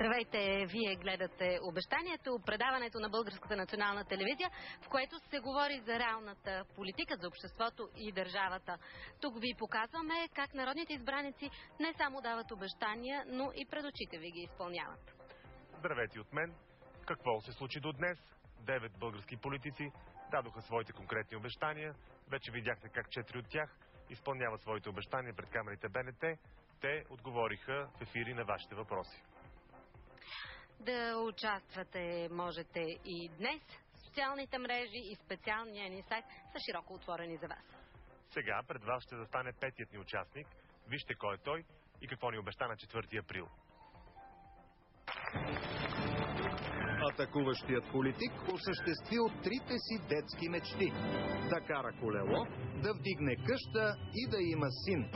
Здравейте, вие гледате Обещанието, предаването на Българската национална телевизия, в което се говори за реалната политика, за обществото и държавата. Тук ви показваме как народните избраници не само дават обещания, но и пред очите ви ги изпълняват. Здравейте от мен. Какво се случи до днес? 9 български политици дадоха своите конкретни обещания. Вече видяхте как 4 от тях изпълняват своите обещания пред камерите БНТ. Те отговориха в ефири на вашите въпроси. Да участвате можете и днес. Социалните мрежи и специалния ни сайт са широко отворени за вас. Сега пред вас ще застане петият ни участник. Вижте кой е той и какво ни обеща на 4 април. Атакуващият политик осъществил трите си детски мечти: да кара колело, да вдигне къща и да има син.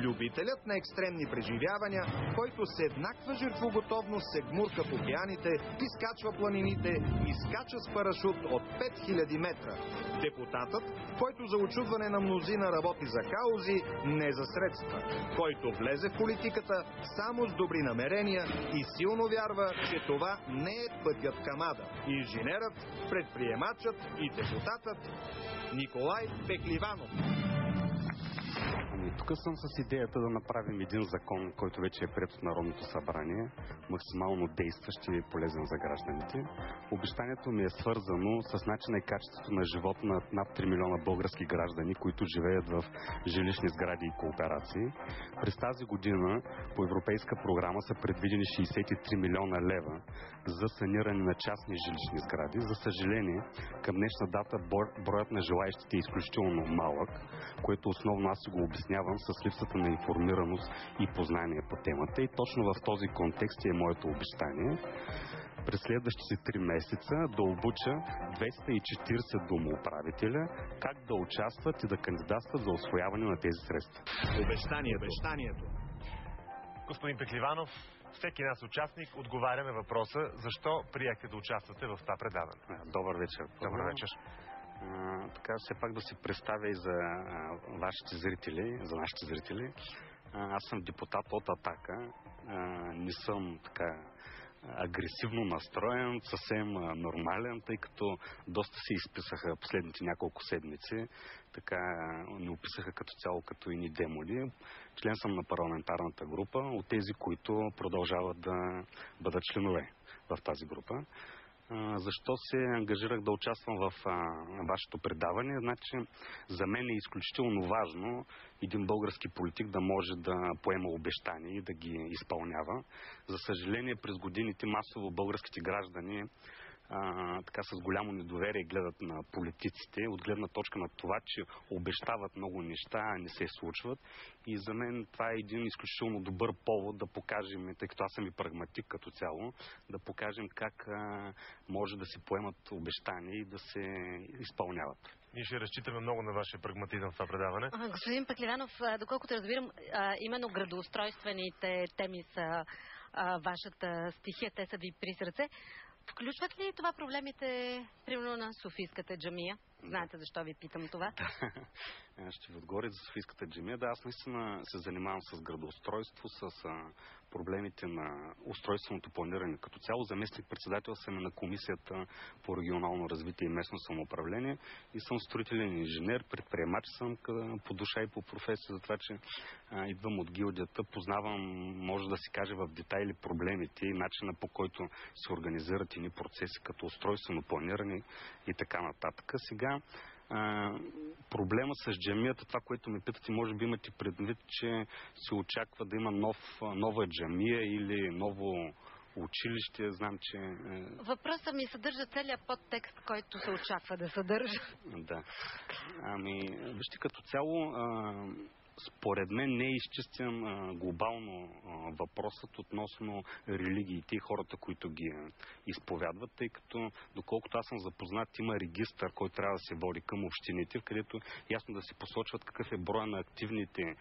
Любителят на екстремни преживявания, който с еднаква жертвоготовност се гмурка по океаните, изкачва планините и скача с парашут от 5000 метра. Депутатът, който за очудване на мнозина работи за каузи, не за средства. Който влезе в политиката само с добри намерения и силно вярва, че това не е пътят към ада. Инженерът, предприемачът и депутатът Николай Пехливанов. Тук съм с идеята да направим един закон, който вече е приет от Народното събрание, максимално действащ и полезен за гражданите. Обещанието ми е свързано с начина и качеството на живот на над 3 милиона български граждани, които живеят в жилищни сгради и кооперации. През тази година по европейска програма са предвидени 63 милиона лева за саниране на частни жилищни сгради. За съжаление, към днешна дата броят на желаещите е изключително малък, което основно аз си го обяснявам с липсата на информираност и познание по темата. И точно в този контекст е моето обещание през следващите 3 месеца да обуча 240 домоуправителя как да участват и да кандидатстват за усвояване на тези средства. Обещанието. Господин Пехливанов, всеки нас участник отговаря на въпроса защо приехте да участвате в това предаване. Добър вечер. Добър вечер. Така, все пак да си представя и за вашите зрители, за нашите зрители. Аз съм депутат от Атака. Не съм така агресивно настроен, съвсем нормален, тъй като доста се изписаха последните няколко седмици. Така ни описаха като цяло като ини демоли. Член съм на парламентарната група, от тези, които продължават да бъдат членове в тази група. Защо се ангажирах да участвам в вашето предаване? Значи, за мен е изключително важно един български политик да може да поема обещания и да ги изпълнява. За съжаление, през годините масово българските граждани така с голямо недоверие гледат на политиците, от гледна точка на това, че обещават много неща, а не се случват. И за мен това е един изключително добър повод да покажем, тъй като аз съм и прагматик като цяло, да покажем как може да се поемат обещания и да се изпълняват. Ние ще разчитаме много на вашия прагматизъм в това предаване. Господин Пехливанов, доколкото разбирам, именно градоустройствените теми са вашата стихия, те са ви при сърце. Включват ли това проблемите, примерно, на Софийската джамия? Знаете защо ви питам това? Ще ви отговоря за Софийската джамия. Да, аз наистина се занимавам с градоустройство, с проблемите на устройственото планиране. Като цяло заместник-председател съм на Комисията по регионално развитие и местно самоуправление и съм строителен инженер, предприемач съм по душа и по професия, за това, че идвам от гилдията, познавам, може да се каже в детайли проблемите и начина, по който се организират ини процеси като устройствено планиране и така нататък. Сега проблема с джамията, това, което ме питате, може би имате предвид, че се очаква да има нова джамия или ново училище. Знам, че... Въпросът ми съдържа целият подтекст, който се очаква да съдържа. Да. Вижте, като цяло според мен не е изчистен глобално въпросът относно религиите и хората, които ги изповядват, тъй като, доколкото аз съм запознат, има регистър, който трябва да се води към общините, където ясно да се посочват какъв е броя на активните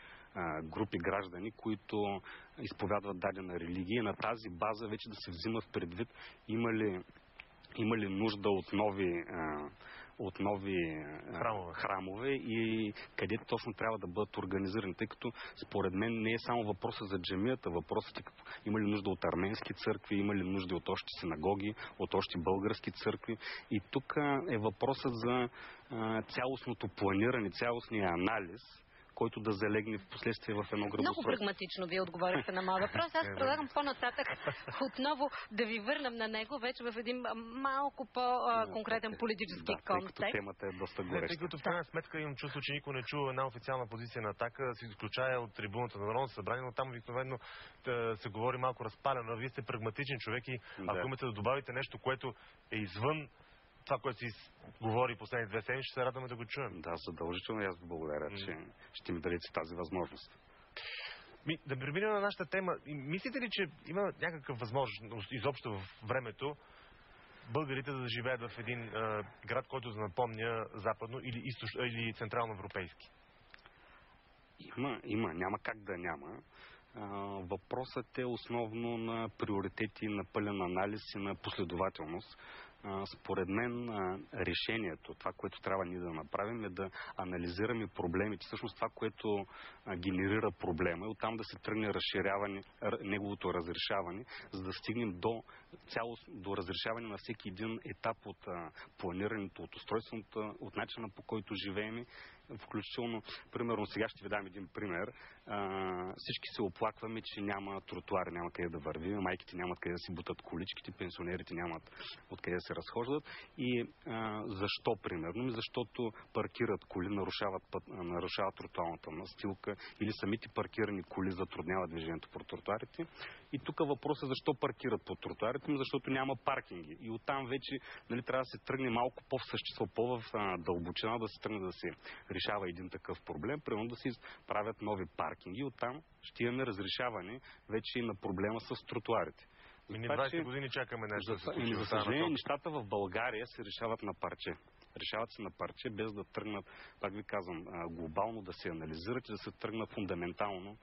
групи граждани, които изповядват дадена религия. На тази база вече да се взимат предвид има ли нужда от нови от нови храмове и къде точно трябва да бъдат организирани, тъй като според мен не е само въпроса за джамията, въпросът е има ли нужда от арменски църкви, има ли нужда от още синагоги, от още български църкви. И тук е въпросът за цялостното планиране, цялостния анализ, който да залегне в последствие в едно градостройство. Много прагматично вие отговорихте на моя въпрос. Аз предлагам по-нататък отново да ви върнем на него, вече в един малко по-конкретен политически контекст. Тъй като темата е доста гореща. Тъй като в крайна сметка имам чувство, че никой не чува една официална позиция на Атака, се изключая от трибуната на Народното събрание, но там обикновено се говори малко разпалено. Вие сте прагматичен човек и ако имате да добавите нещо, което е извън това, което си говори последните 2 седмици, ще се радваме да го чуем. Да, задължително. Аз ви благодаря, че ще ми дадете тази възможност. Да преминем на нашата тема. Мислите ли, че има някаква възможност изобщо в времето българите да живеят в един град, който да напомня западно или централно европейски? Има. Няма как да няма. Въпросът е основно на приоритети, на пълен анализ и на последователност. Според мен решението, това, което трябва ние да направим, е да анализираме проблемите. Всъщност това, което генерира проблема, е оттам да се тръгне неговото разрешаване, за да стигнем до разрешаване на всеки един етап от планирането, от устройственото, от начина, по който живеем. Включително, примерно, сега ще ви дам един пример. Всички се оплакваме, че няма тротуари, няма къде да вървим, майките нямат къде да си бутат количките, пенсионерите нямат откъде да се разхождат. И защо, примерно? Защото паркират коли, нарушават тротуарната настилка или самите паркирани коли затрудняват движението по тротуарите. И тук въпросът е защо паркират по тротуарите, защото няма паркинги. И оттам вече трябва да се тръгне малко по-всъщество, по-в дълбочина, да се тръгне да се решава един такъв проблем, примерно да се правят нови паркинги. Оттам ще имаме разрешаване вече и на проблема с тротуарите. Ние 20 години чакаме нещо да се случи. За съжаление, нещата в България се решават на парче. Решават се на парче, без да тръгнат, пак ви казвам, глобално да се анализират и да се тръгна фундаментално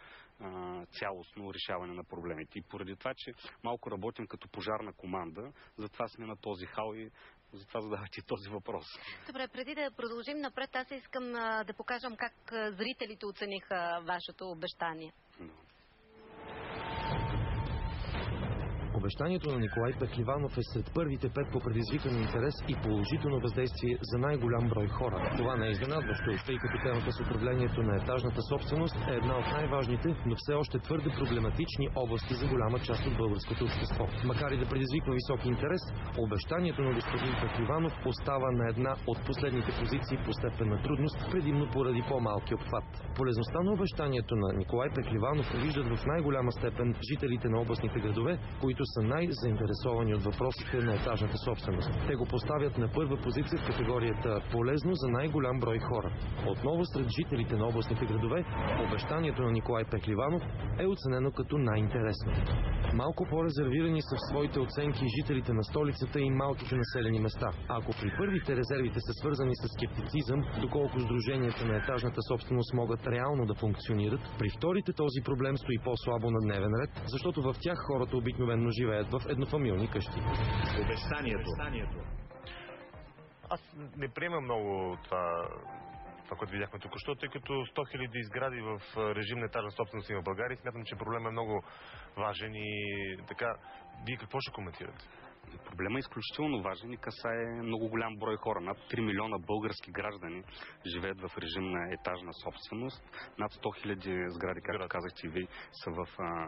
цялостно решаване на проблемите. И поради това, че малко работим като пожарна команда, затова сме на този хал и затова задавате този въпрос. Добре, преди да продължим напред, аз искам да покажам как зрителите оцениха вашето обещание. Обещанието на Николай Пехливанов е сред първите 5 по предизвикан интерес и положително въздействие за най-голям брой хора. Това не е изненадващо, тъй като темата с управлението на етажната собственост е една от най-важните, но все още твърде проблематични области за голяма част от българското общество. Макар и да предизвиква висок интерес, обещанието на господин Пехливанов остава на една от последните позиции по степен на трудност, предимно поради по-малки обхват. Полезността на обещанието на Николай Пехливанов виждат в най-голяма степен жителите на областните градове, които са най-заинтересовани от въпросите на етажната собственост. Те го поставят на първа позиция в категорията полезно за най-голям брой хора. Отново сред жителите на областните градове, обещанието на Николай Пехливанов е оценено като най-интересно. Малко по-резервирани са в своите оценки жителите на столицата и малките населени места. Ако при първите резервите са свързани с скептицизъм, доколко сдруженията на етажната собственост могат реално да функционират, при вторите този проблем стои по-слабо на дневен ред, защото в тях хората обикновено живеят в еднофамилни къщи. Обещанието. Аз не приемам много това, което видяхме тук, тъй като 100 000 изгради в режим на етажна собственост в България, смятам, че проблемът е много важен и така. Вие какво ще коментирате? Проблемът е изключително важен и касае много голям брой хора. Над 3 милиона български граждани живеят в режим на етажна собственост. Над 100 000 сгради, както казахте ви,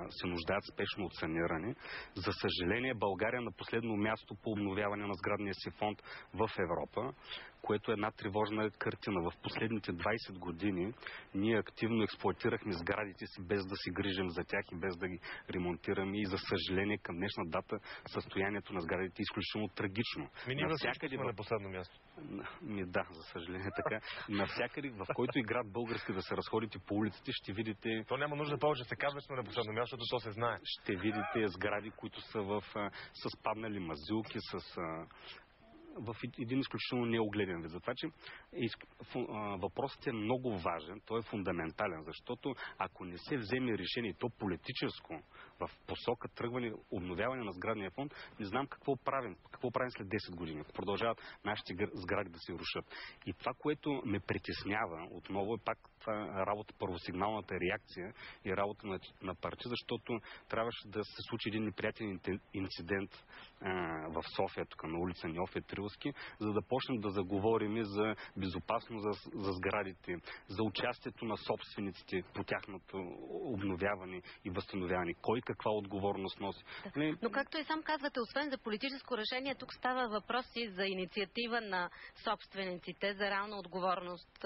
се нуждаят спешно от саниране. За съжаление, България на последно място по обновяване на сградния си фонд в Европа, което е една тревожна картина. В последните 20 години ние активно експлоатирахме сградите си, без да се грижим за тях и без да ги ремонтираме. И за съжаление, към днешна дата състоянието на сградите е изключително трагично. Навсякъде сме на последно място. Да, за съжаление така. Навсякъде, в който и град български да се разходите по улиците, ще видите... То няма нужда повече да се казва, че сме на последно място, защото то се знае. Ще видите сгради, които са с паднали мазилки, с в един изключително неогледен вид. Затова, че въпросът е много важен, той е фундаментален, защото ако не се вземе решение, то политическо, в посока тръгване, обновяване на сградния фонд, не знам какво правим след 10 години, ако продължават нашите сгради да се рушат. И това, което ме притеснява, отново е пак работа, първосигналната реакция и работа на партия, защото трябваше да се случи един неприятен инцидент в София, тук на улица Неофия Трилски, за да почнем да заговорим за безопасност за сградите, за участието на собствениците по тяхното обновяване и възстановяване. Кой каква отговорност носи. Но както и сам казвате, освен за политическо решение, тук става въпрос и за инициатива на собствениците, за реална отговорност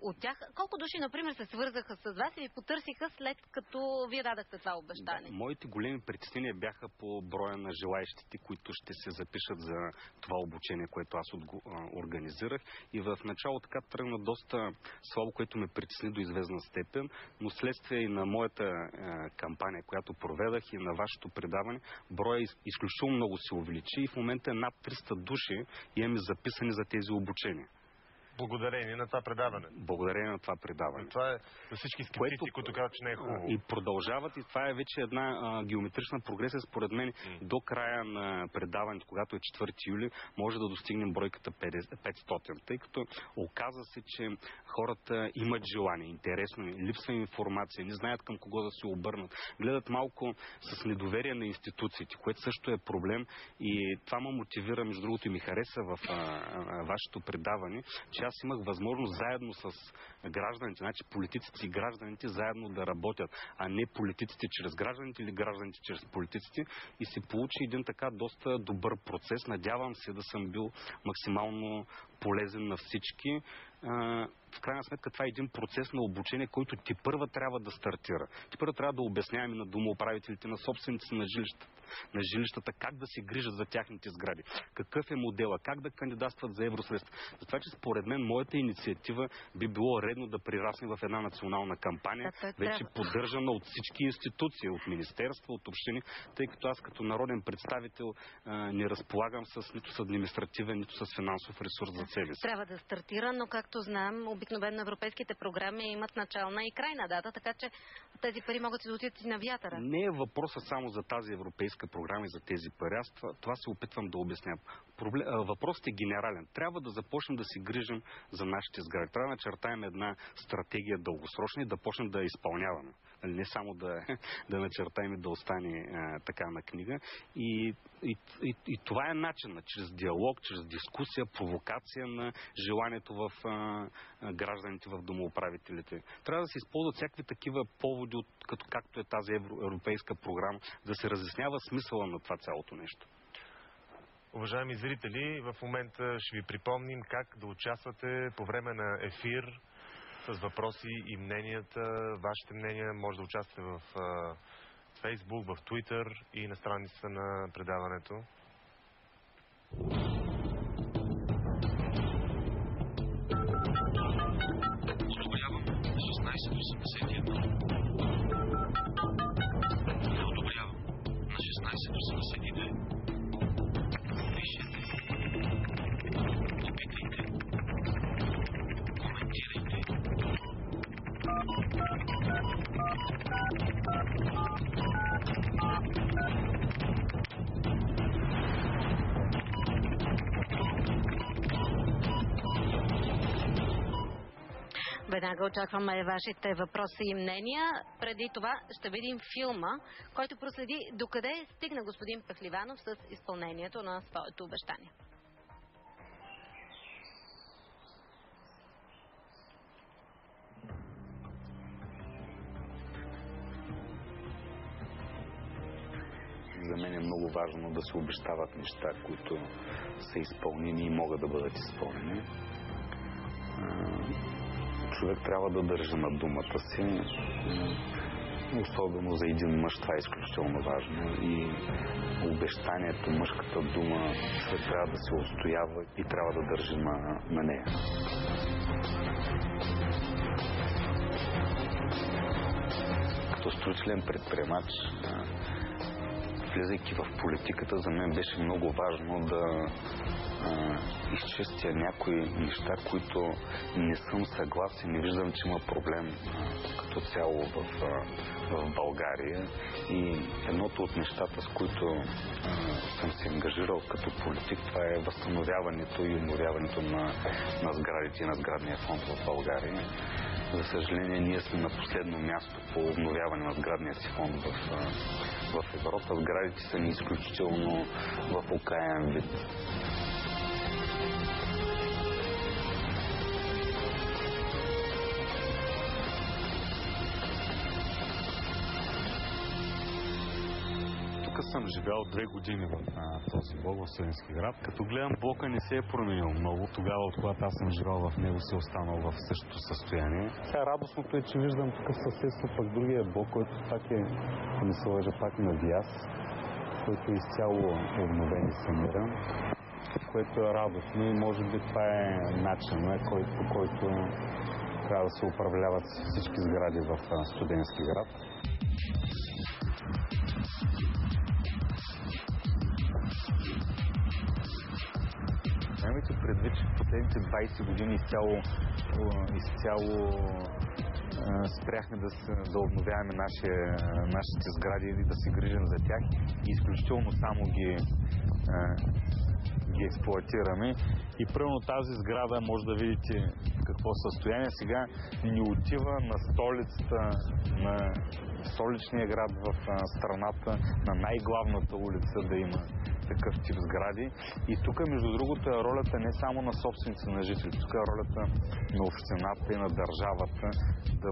от тях. Колко души, например, се свързаха с вас и ви потърсиха след като вие дадахте това обещание? Да, моите големи притеснения бяха по броя на желаещите, които ще се запишат за това обучение, което аз организирах. И в начало така тръгна доста слабо, което ме притесни до известна степен, но следствие и на моята кампания, която проведах, и на вашето предаване, броя изключително много се увеличи и в момента е над 300 души имаме записани за тези обучения. Благодарение на това предаване. Благодарение на това предаване. Това е за всички скептици, които казват, че не е хубаво. И продължават, и това е вече една геометрична прогресия, според мен, до края на предаването, когато е 4 юли, може да достигнем бройката 500, тъй като оказа се, че хората имат желание, интересно, липсва информация, не знаят към кого да се обърнат, гледат малко с недоверие на институциите, което също е проблем, и това ме мотивира, между другото, и ми хареса в вашето предаване, че аз имах възможност заедно с гражданите, значи политиците и гражданите заедно да работят, а не политиците чрез гражданите или гражданите чрез политиците, и се получи един така доста добър процес. Надявам се да съм бил максимално полезен на всички. В крайна сметка това е един процес на обучение, който тепърва трябва да стартира. Тепърва трябва да обясняваме на домоуправителите, на собствениците на жилищата, как да се грижат за тяхните сгради, какъв е модела, как да кандидатстват за евросредства. Затова, че според мен моята инициатива би било редно да прирасне в една национална кампания, вече поддържана от всички институции, от министерства, от общини, тъй като аз като народен представител не разполагам нито с административен, нито с финансов ресурс за цели си. Трябва да стартира, но както знам, обикновено европейските програми имат начална и крайна дата, така че тези пари могат да отидат и на вятъра. Не е въпроса само за тази европейска програма и за тези пари. Аз това се опитвам да обясня. Въпросът е генерален. Трябва да започнем да се грижим за нашите сгради. Трябва да начертаем една стратегия дългосрочна и да почнем да я изпълняваме. Не само да начертаем и да остане така на книга. И това е начинът. Чрез диалог, чрез дискусия, провокация на желанието в гражданите, в домоуправителите. Трябва да се използват всякакви такива поводи, както е тази европейска програма, да се разяснява смисъла на това цялото нещо. Уважаеми зрители, в момента ще ви припомним как да участвате по време на ефир с въпроси и мненията. Вашите мнения може да участвате в Facebook, в Twitter и на страницата на предаването. Одобрявам 1681. Не одобрявам на 1682. Пишете, опитайте, коментирайте. Веднага очакваме вашите въпроси и мнения. Преди това ще видим филма, който проследи докъде стигна господин Пехливанов с изпълнението на своето обещание. За мен е много важно да се обещават неща, които са изпълнени и могат да бъдат изпълнени. Човек трябва да държи на думата си. Особено за един мъж това е изключително важно. И обещанието, мъжката дума, човек трябва да се устоява и трябва да държи на нея. Като строителен предприемач, влизайки в политиката, за мен беше много важно да изчистя някои неща, които не съм съгласен и виждам, че има проблем като цяло в България. И едното от нещата, с които съм се ангажирал като политик, това е възстановяването и обновяването на сградите и на сградния фонд в България. За съжаление, ние сме на последно място по обновяване на сградния си фонд в Европа. Сградите са ни изключително в окаян вид. Тук съм живял 2 години в този блок в Студентски град. Като гледам, блока не се е променил много. Тогава, от когато аз съм живял в него, се е останал в същото състояние. Сега радостното е, че виждам тук съседство пък другия блок, който пак е, ако не се лъжа, пак на Диас, който е изцяло обновен и саниран, което е радостно и може би това е начинът, по който трябва да се управляват всички сгради в Студентски град. Имайте предвид, че в последните 20 години изцяло спряхме да обновяваме нашите сгради и да се грижим за тях и изключително само ги експлоатираме. И примерно тази сграда, може да видите какво състояние сега, ни отива на столицата, на столичния град в страната, на най-главната улица да има такъв тип сгради. И тук, между другото, е ролята не само на собственици на жители, тук е ролята на общината и на държавата да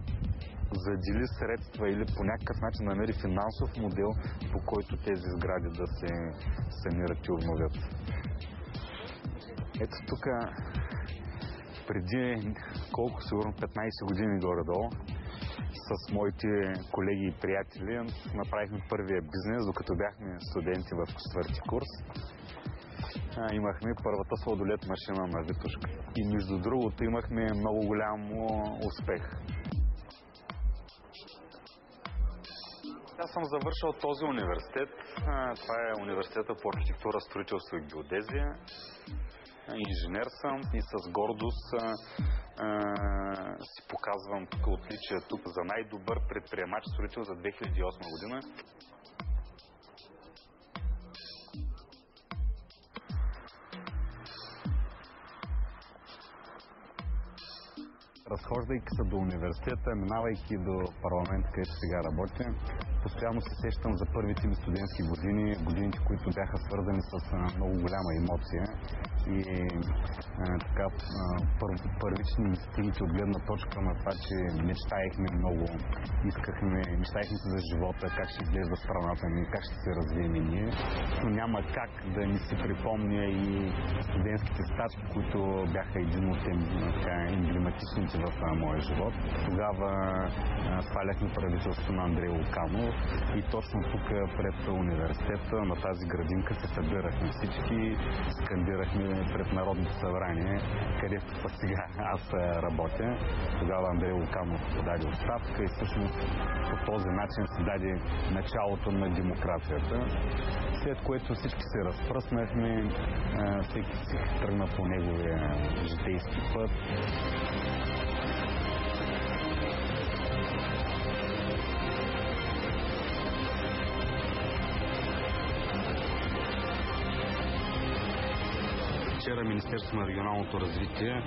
задели средства или по някакъв начин намери финансов модел, по който тези сгради да се санират и обновят. Ето тук преди колко сигурно 15 години горе-долу с моите колеги и приятели направихме първия бизнес, докато бяхме студенти в 4-ти курс. Имахме първата сладолет машина на Витошка. И между другото имахме много голям успех. Аз съм завършил този университет. Това е университета по архитектура, строителство и геодезия. Инженер съм и с гордост си показвам тук отличието за най-добър предприемач строител за 2008 година. Разхождайки се до университета, минавайки до парламента, където сега работя, постоянно се сещам за първите ми студентски години, годините, които бяха свързани с много голяма емоция и така първични инстинкти от гледна точка на това, че мечтаехме много, мечтаехме за живота, как ще изглежда страната ни, как ще се развием и ние, но няма как да ни се припомня и студентските стачки, които бяха един от емблематичните в моя живот. Тогава сваляхме правителството на Андрей Луканов и точно тук пред университета на тази градинка се събирахме всички, скандирахме пред Народното събрание, където па сега аз работя. Тогава Андрей Луканов подаде оставка и всъщност по този начин се даде началото на демокрацията. След което всички се разпръснахме, всеки си тръгна по неговия житейски път. Вчера Министерството на регионалното развитие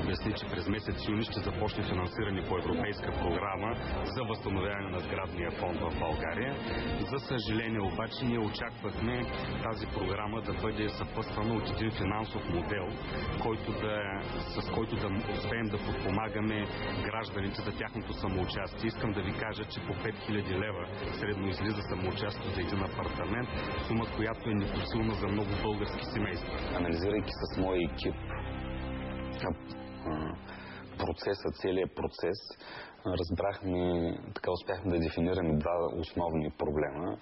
обясни, че през месец юни ще започне финансиране по европейска програма за възстановяване на сградния фонд в България. За съжаление обаче ние очаквахме тази програма да бъде съпътствана от един финансов модел, с който да успеем да подпомагаме гражданите за тяхното самоучастие. Искам да ви кажа, че по 5000 лева средно излиза самоучастие за един апартамент, сума, която е непосилна за много български семейства. Анализирайки с моя екип целият процес, разбрахме, така успяхме да дефинираме два основни проблема.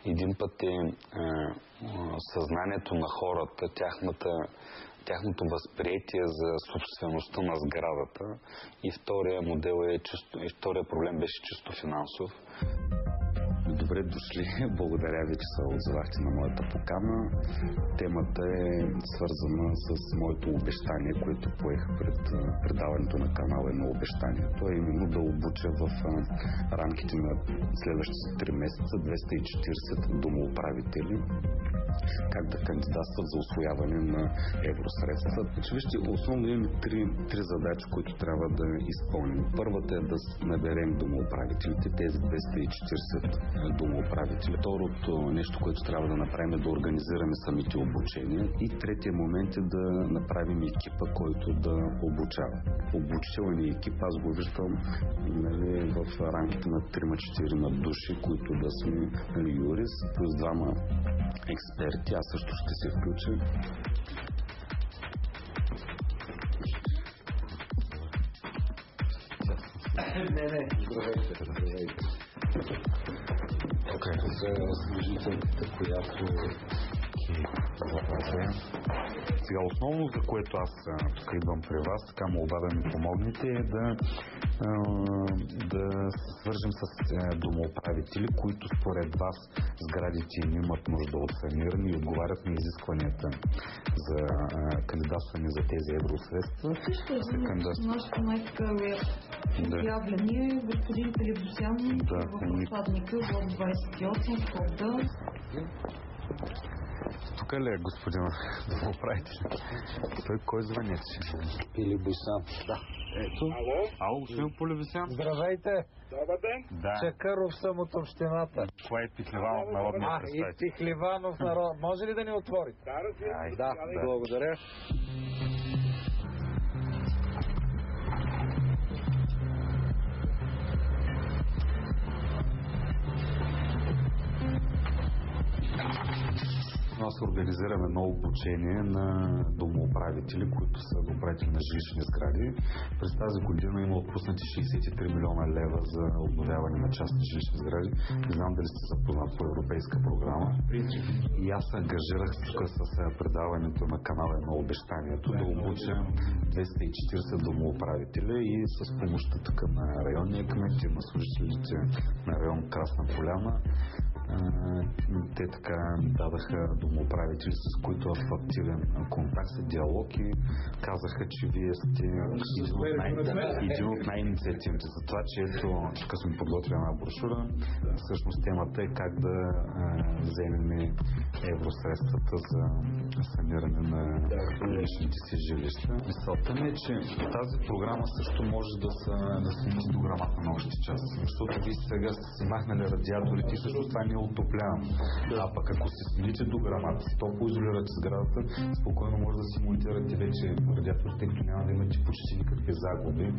Един път е съзнанието на хората, тяхното възприятие за собствеността на сградата и втория проблем беше чисто финансов. Добре дошли. Благодаря ви, че се отзовахте на моята покана. Темата е свързана с моето обещание, което поех пред предаването на канала Едно обещание. То е именно да обуча в рамките на следващите 3 месеца 240 домоуправители как да кандидатстват за усвояване на евросредства. Вижте, основно имаме три задачи, които трябва да изпълним. Първата е да наберем домоуправителите, тези 240 домоуправители. Второто нещо, което трябва да направим, е да организираме самите обучения. И третия момент е да направим екипа, който да обучава. Обучителният екип, аз го виждам в рамките на 3-4 души, които да сме юрист, плюс 2 експерти. Аз също ще се включа. Не, здравейте. Тук е служителката, която сега основно, за което аз тук идвам при вас, така молба да ми помогнете, е да свържем с домоуправители, които според вас сградите им имат нужда от саниране и отговарят на изискванията за кандидатстване за тези евросредства. Също нашето най-такава изявление господин Пелебосян в посадника в 28 входа. Тук ли е господина домоуправител? Той кой звънеше? Пелебосян. Да. Ето. Ало, господин Пелебосян. Здравейте. Добър ден. Да. Чакъров съм от общината. Това е Пихливанов, народния представител. И Пихливанов народ. Може ли да ни отворите? Да, разбира се. Да, благодаря. Аз организираме едно обучение на домоуправители, които са домоуправители на жилищни сгради. През тази година има отпуснати 63 милиона лева за обновяване на частни жилищни сгради. Не знам дали сте запознат по европейска програма. И аз се ангажирах тук с предаването на канала Едно обещанието да обуча 240 домоуправители и с помощта тук на районния кмет и на служителите на район Красна Поляна. Те така дадаха домоуправители, с които в активен контакт и диалог и казаха, че вие сте един от най-инициативните. За това, че ето, тук сме подготвили една брошура, всъщност темата е как да вземем евросредствата за саниране на личните си жилища. Мисълта ми е, че тази програма също може да смените до грамата на общи части, защото вие сега сте махнали радиаторите и също това не е отоплявано. А пък ако се смените до грамата, си толкова изолирате сградата, спокойно може да си монтирате вече радиаторите, тъй като няма да имате почти никакви загуби.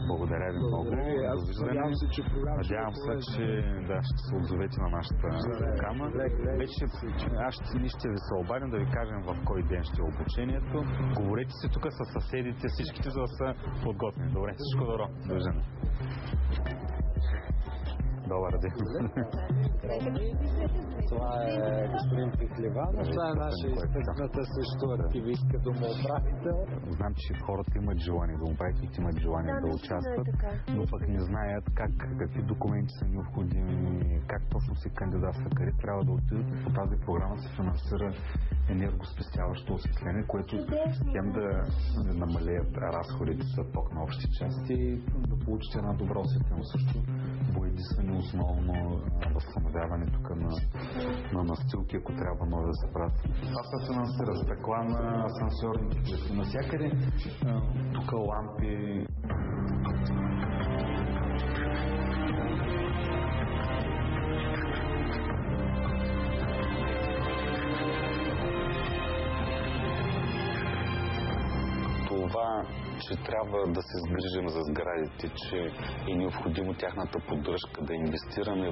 Благодаря ви много. Надявам се, че Надявам се, че ще се отзовете на нашата програма. Вече ние ще ви се обадим да ви кажем в кой ден ще е обучението. Говорете си тук с съседите, всичките, за да са подготвени. Добре, всичко добро. Довиждане. Добър ден. Това е господин Пихливанов. Това е наша изтъкната също активистка домоуправител. Знам, че хората имат желание, домоуправителите имат желание да участват, но пък не знаят какви документи са необходими, как точно се кандидатства, къде трябва да отидат. По тази програма се финансира енергоспестяващо осветление, което хем да намалят разходите за ток на общи части и да получите една добра осветленост. Също боядисване основно, възстановяване тук на настилки, ако трябва нови да се правят. Това се финансира стъкла на асансьорните клетки. Навсякъде тук лампи. Това, че трябва да се сгрижим за сградите, че е необходимо тяхната поддръжка, да инвестираме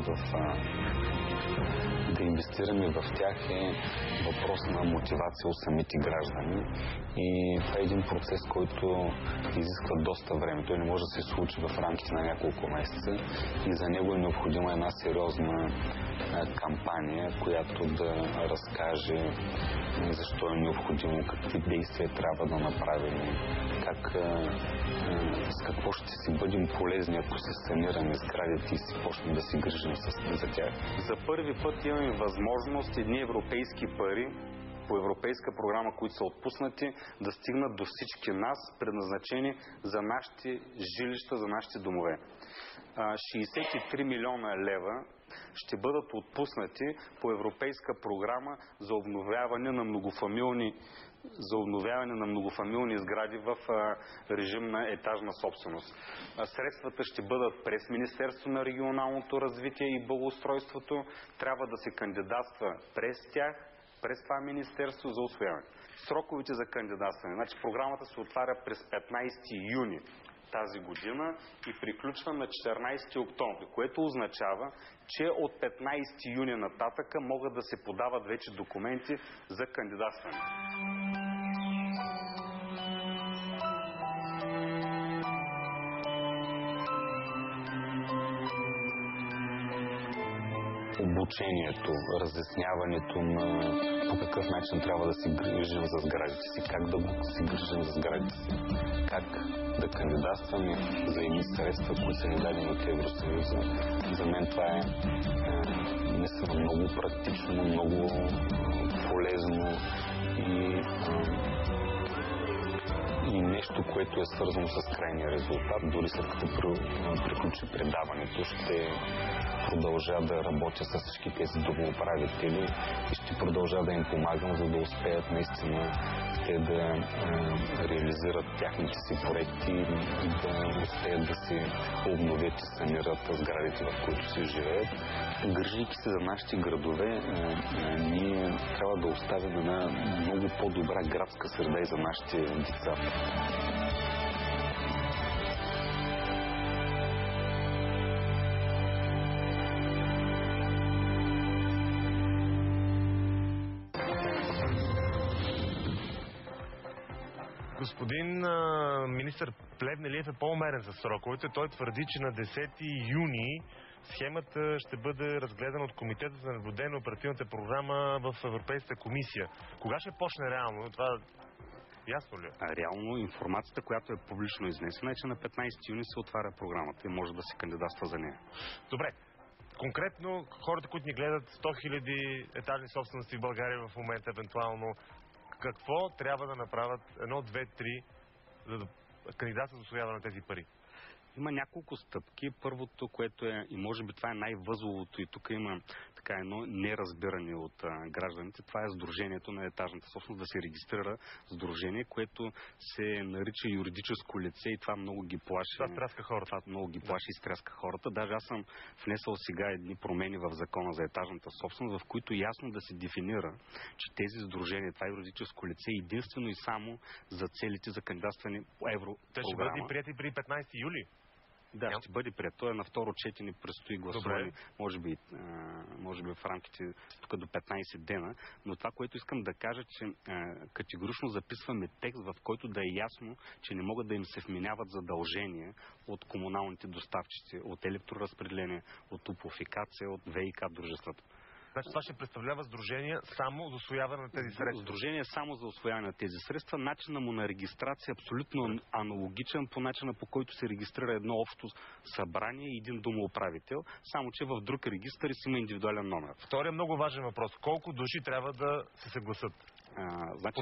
в тях е въпрос на мотивация от самите граждани. И това е един процес, който изисква доста време. Той не може да се случи в рамките на няколко месеца и за него е необходима една сериозна кампания, която да разкаже защо е необходимо, какви действия трябва да направим с какво ще си бъдем полезни, ако се санираме сградите и си почнем да си грижим за тях. За първи път имаме възможност едни европейски пари по европейска програма, които са отпуснати, да стигнат до всички нас, предназначени за нашите жилища, за нашите домове. 63 милиона лева ще бъдат отпуснати по европейска програма за обновяване на многофамилни сгради в режим на етажна собственост. Средствата ще бъдат през Министерство на регионалното развитие и благоустройството. Трябва да се кандидатства през тях, през това министерство за усвояване. Сроковете за кандидатстване. Значи програмата се отваря през 15 юни тази година и приключва на 14 октомври, което означава, че от 15 юни нататъка могат да се подават вече документи за кандидатстване. Обучението, разясняването на по какъв начин трябва да си грижим за сградите си, как да си грижим за сградите си, как да кандидатстваме за едни средства, които са ни дадени от Евросъюза. За мен това е наистина много практично, много полезно и нещо, което е свързано с крайния резултат. Дори след като приключи предаването, ще продължа да работя с всички тези домоуправители и ще продължа да им помагам, за да успеят наистина те да реализират тяхните си проекти и да успеят да си обновят и санират сградите, в които се живеят. Грижейки се за нашите градове, ние трябва да оставим една много по-добра градска среда и за нашите деца. Господин министър Плевнелиев е по-умерен за сроковете. Той твърди, че на 10 юни схемата ще бъде разгледана от Комитета за наблюдение на оперативната програма в Европейската комисия. Кога ще почне реално? Това ясно ли е? Реално информацията, която е публично изнесена, е, че на 15 юни се отваря програмата и може да се кандидатства за нея. Добре. Конкретно хората, които ни гледат, 100 000 етажни собствености в България в момента, евентуално, какво трябва да направят 1, 2, 3, за да кандидатстват за усвояване на тези пари? Има няколко стъпки. Първото, което е, и може би това е най-възловото, и тук има така едно неразбиране от гражданите, това е сдружението на етажната собственост, да се регистрира сдружение, което се нарича юридическо лице и това много ги плаши. Това стряска хората. Това много ги плаши и стряска хората. Даже аз съм внесъл сега едни промени в закона за етажната собственост, в които ясно да се дефинира, че тези сдружения, това юридическо лице е единствено и само за целите за кандидатстване по европрограма. Те ще бъдат прияти при 15 юли. Да, ще бъде прият. Той е на второ четене, предстои гласуване, може би в рамките тук до 15 дена, но това, което искам да кажа, че категорично записваме текст, в който да е ясно, че не могат да им се вменяват задължения от комуналните доставчици, от електроразпределение, от топлофикация, от ВиК дружествата. Значи това ще представлява сдружение само за усвояване на тези средства? Сдружение само за усвояване на тези средства. Начинът му на регистрация е абсолютно аналогичен по начина, по който се регистрира едно общо събрание и един домоуправител, само че в друг регистър си има индивидуален номер. Втория много важен въпрос. Колко души трябва да се съгласат? Значи,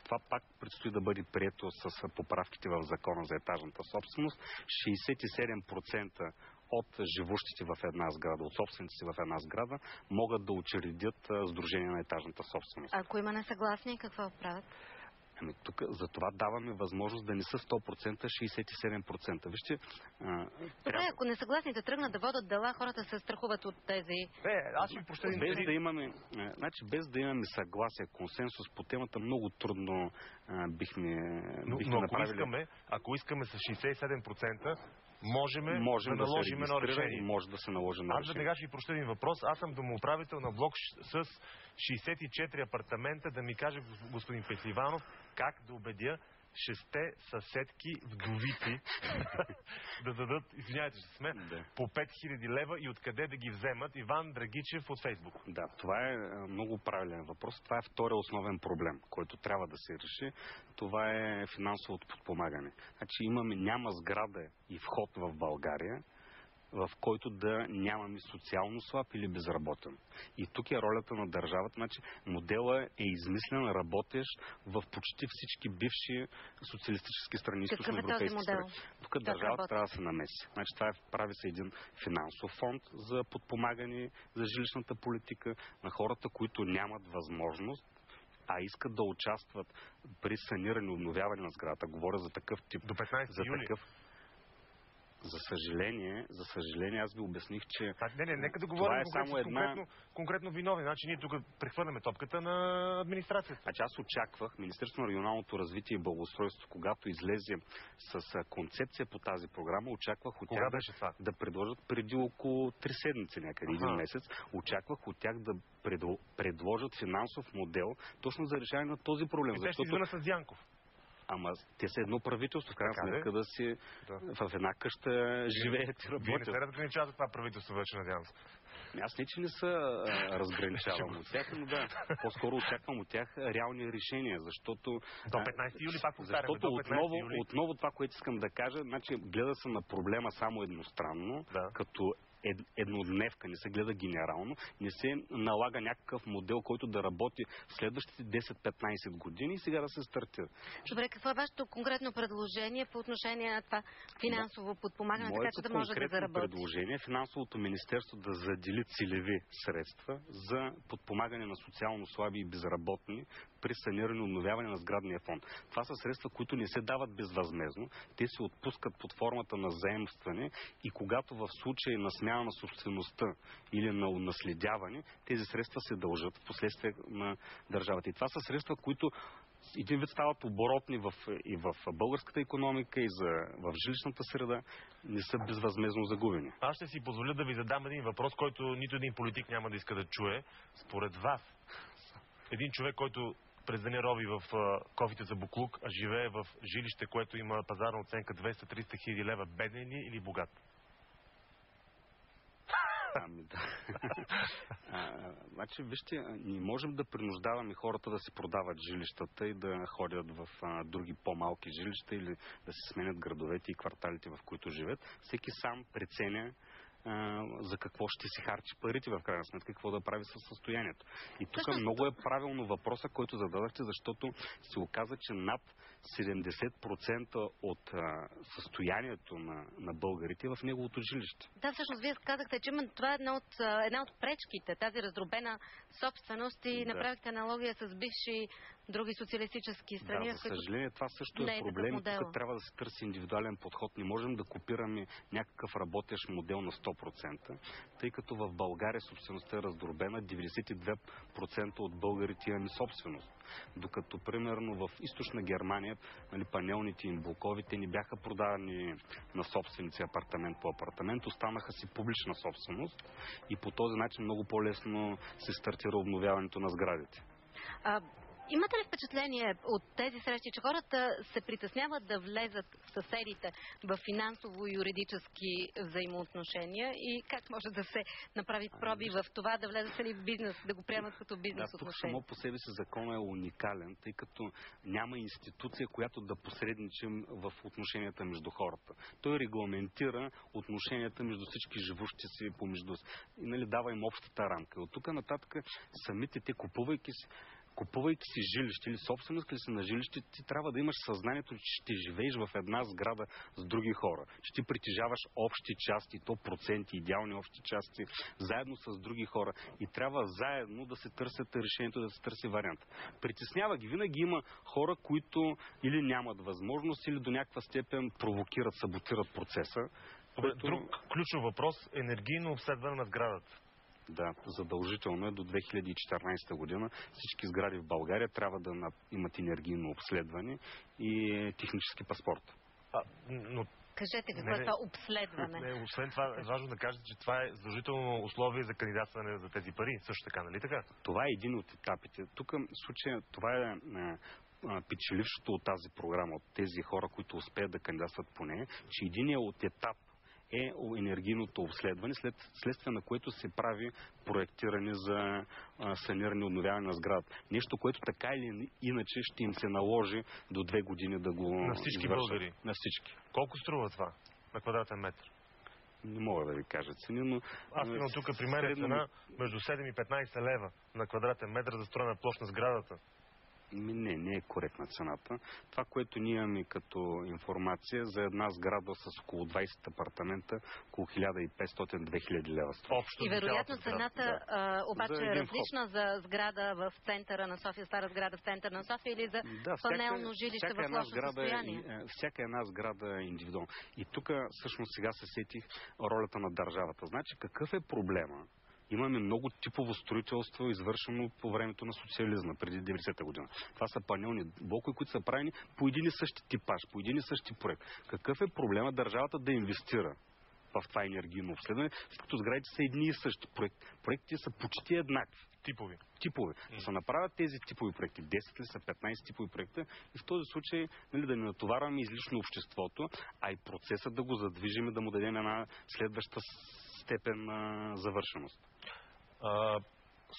това пак предстои да бъде прието с поправките в закона за етажната собственост. 67% от живущите в една сграда, от собствениците в една сграда, могат да учредят сдружение на етажната собственост. Ако има несъгласни, какво правят? Ами тук за това даваме възможност да не са 100%, 67%. Вижте, добре, ако несъгласните тръгнат да водят дела, хората се страхуват от тези... Аз ще прощадим. Без да имаме съгласие, консенсус по темата, много трудно бихме направили. Ако искаме с 67%, можем да наложим едно решение. Може да се наложи едно решение. Аз веднага ще ви проща един въпрос. Аз съм домоуправител на блок с 64 апартамента. Да ми каже господин Пехливанов как да убедя 6 съседки вдовици да дадат, извинявайте, че сме, по 5000 лева и откъде да ги вземат? Иван Драгичев от Фейсбук. Да, това е много правилен въпрос. Това е втория основен проблем, който трябва да се реши. Това е финансовото подпомагане. Значи няма сграда и вход в България, в който да нямаме социално слаб или безработен. И тук е ролята на държавата. Значи, моделът е измислен, работещ в почти всички бивши социалистически страни, източноевропейски страни. Тук държавата трябва да се намеси. Значи, това прави се един финансов фонд за подпомагане за жилищната политика на хората, които нямат възможност, а искат да участват при саниране и обновяване на сградата. Говоря за такъв тип. До 15 юли. За съжаление, аз ви обясних, че нека да говорим е конкретно виновни. Значи ние тук прехвърляме топката на администрацията. Значи аз очаквах Министерството на регионалното развитие и благоустройство, когато излезе с концепция по тази програма, очаквах от тях да предложат преди около 3 седмици, някъде един месец, очаквах от тях да предложат финансов модел точно за решаване на този проблем. Те ще извъна с Дянков. Ама те са едно правителство, в крайна сметка да си в една къща живеят и работят. Вие не се разграничавате това правителство вече, надявам се. Аз не, че не се разграничавам от тях, но по-скоро очаквам от тях реални решения, защото... До 15 юли, пак повтаряме, защото отново това, което искам да кажа, значи гледа се на проблема само едностранно, като еднодневка, не се гледа генерално, не се налага някакъв модел, който да работи в следващите 10-15 години и сега да се стартира. Добре, какво е вашето конкретно предложение по отношение на това финансово подпомагане, така че да може да заработи? Моето предложение е финансовото министерство да задели целеви средства за подпомагане на социално слаби и безработни при саниране и обновяване на сградния фонд. Това са средства, които не се дават безвъзмезно. Те се отпускат под формата на заемстване и когато в случай на смяна на собствеността или на унаследяване, тези средства се дължат в последствие на държавата. И това са средства, които един вид стават оборотни и в българската икономика, и в жилищната среда, не са безвъзмезно загубени. Аз ще си позволя да ви задам един въпрос, който нито един политик няма да иска да чуе. Според вас, един човек, който през деня роби в кофите за буклук, а живее в жилище, което има пазарна оценка 200-300 хиляди лева, беден ли или богат? Ами да. Значи, вижте, ние можем да принуждаваме хората да си продават жилищата и да ходят в други по-малки жилища или да се сменят градовете и кварталите, в които живеят. Всеки сам преценя за какво ще си харчи парите, в крайна сметка, какво да прави със състоянието. И тук много е правилно въпроса, който зададахте, защото се оказа, че над 70% от състоянието на българите в неговото жилище. Да, всъщност вие казахте, че това е една от пречките, тази раздробена собственост и направихте аналогия с бивши други социалистически страни. Да, за съжаление, това също е проблем. Тук трябва да се търси индивидуален подход. Не можем да копираме някакъв работещ модел на 100%, тъй като в България собствеността е раздробена, 92% от българите имаме собственост. Докато, примерно, в източна Германия, панелните им блоковите не бяха продавани на собственици апартамент по апартамент, останаха си публична собственост и по този начин много по-лесно се стартира обновяването на сградите. Имате ли впечатление от тези срещи, че хората се притесняват да влезат в съседите в финансово-юридически взаимоотношения и как може да се направи проби в това да влезат ли в бизнес, да го приемат като бизнес отношение? Тук само по себе си законът е уникален, тъй като няма институция, която да посредничим в отношенията между хората. Той регламентира отношенията между всички живущи си помежду си и дава им общата рамка. От тук нататък самите те, купувайки си жилище или собственост ли си на жилище, ти трябва да имаш съзнанието, че ще живееш в една сграда с други хора. Ще притежаваш общи части, то проценти, идеални общи части, заедно с други хора. И трябва заедно да се търсят решението, да се търси вариант. Притеснява ги. Винаги има хора, които или нямат възможност, или до някаква степен провокират, саботират процеса. Друг ключов въпрос – енергийно обследване на сградата. Да, задължително е до 2014 година. Всички сгради в България трябва да имат енергийно обследване и технически паспорт. Кажете какво е това обследване. Освен това е важно да кажете, че това е задължително условие за кандидатстване за тези пари. Също така, нали така? Това е един от етапите. Тук в случая това е печелившото от тази програма, от тези хора, които успеят да кандидатстват по нея, че единият от етап е енергийното обследване, следствие на което се прави проектиране за саниране и обновяване на сградата. Нещо, което така или иначе ще им се наложи до 2 години да го На всички извършат. българи? На всички. Колко струва това на квадратен метър? Не мога да ви кажа цени, но... Аз имам тук при мен цена между 7 и 15 лева на квадратен метър за строена площ на сградата. Не е коректна цената. Това, което ние имаме като информация за една сграда с около 20 апартамента, около 1500-2000 лева струва. И вероятно цената обаче е различна за сграда в центъра на София, стара сграда в центъра на София или за панелно жилище в лошо състояние? Всяка една сграда е индивидуална. И тук всъщност сега се сетих ролята на държавата. Значи какъв е проблема? Имаме много типово строителство, извършено по времето на социализма, преди 90-та година. Това са панелни блокове, които са правени по един и същи типаж, по един и същи проект. Какъв е проблема държавата да инвестира в това енергийно обследване, след като сградите са едни и същи проектите са почти еднакви. Типови. Да се направят тези типови проекти, 10 ли са, 15 типови проекта и в този случай да не натоварваме излишно обществото, а и процесът да го задвижим и да му дадем една следваща степен на завършеност.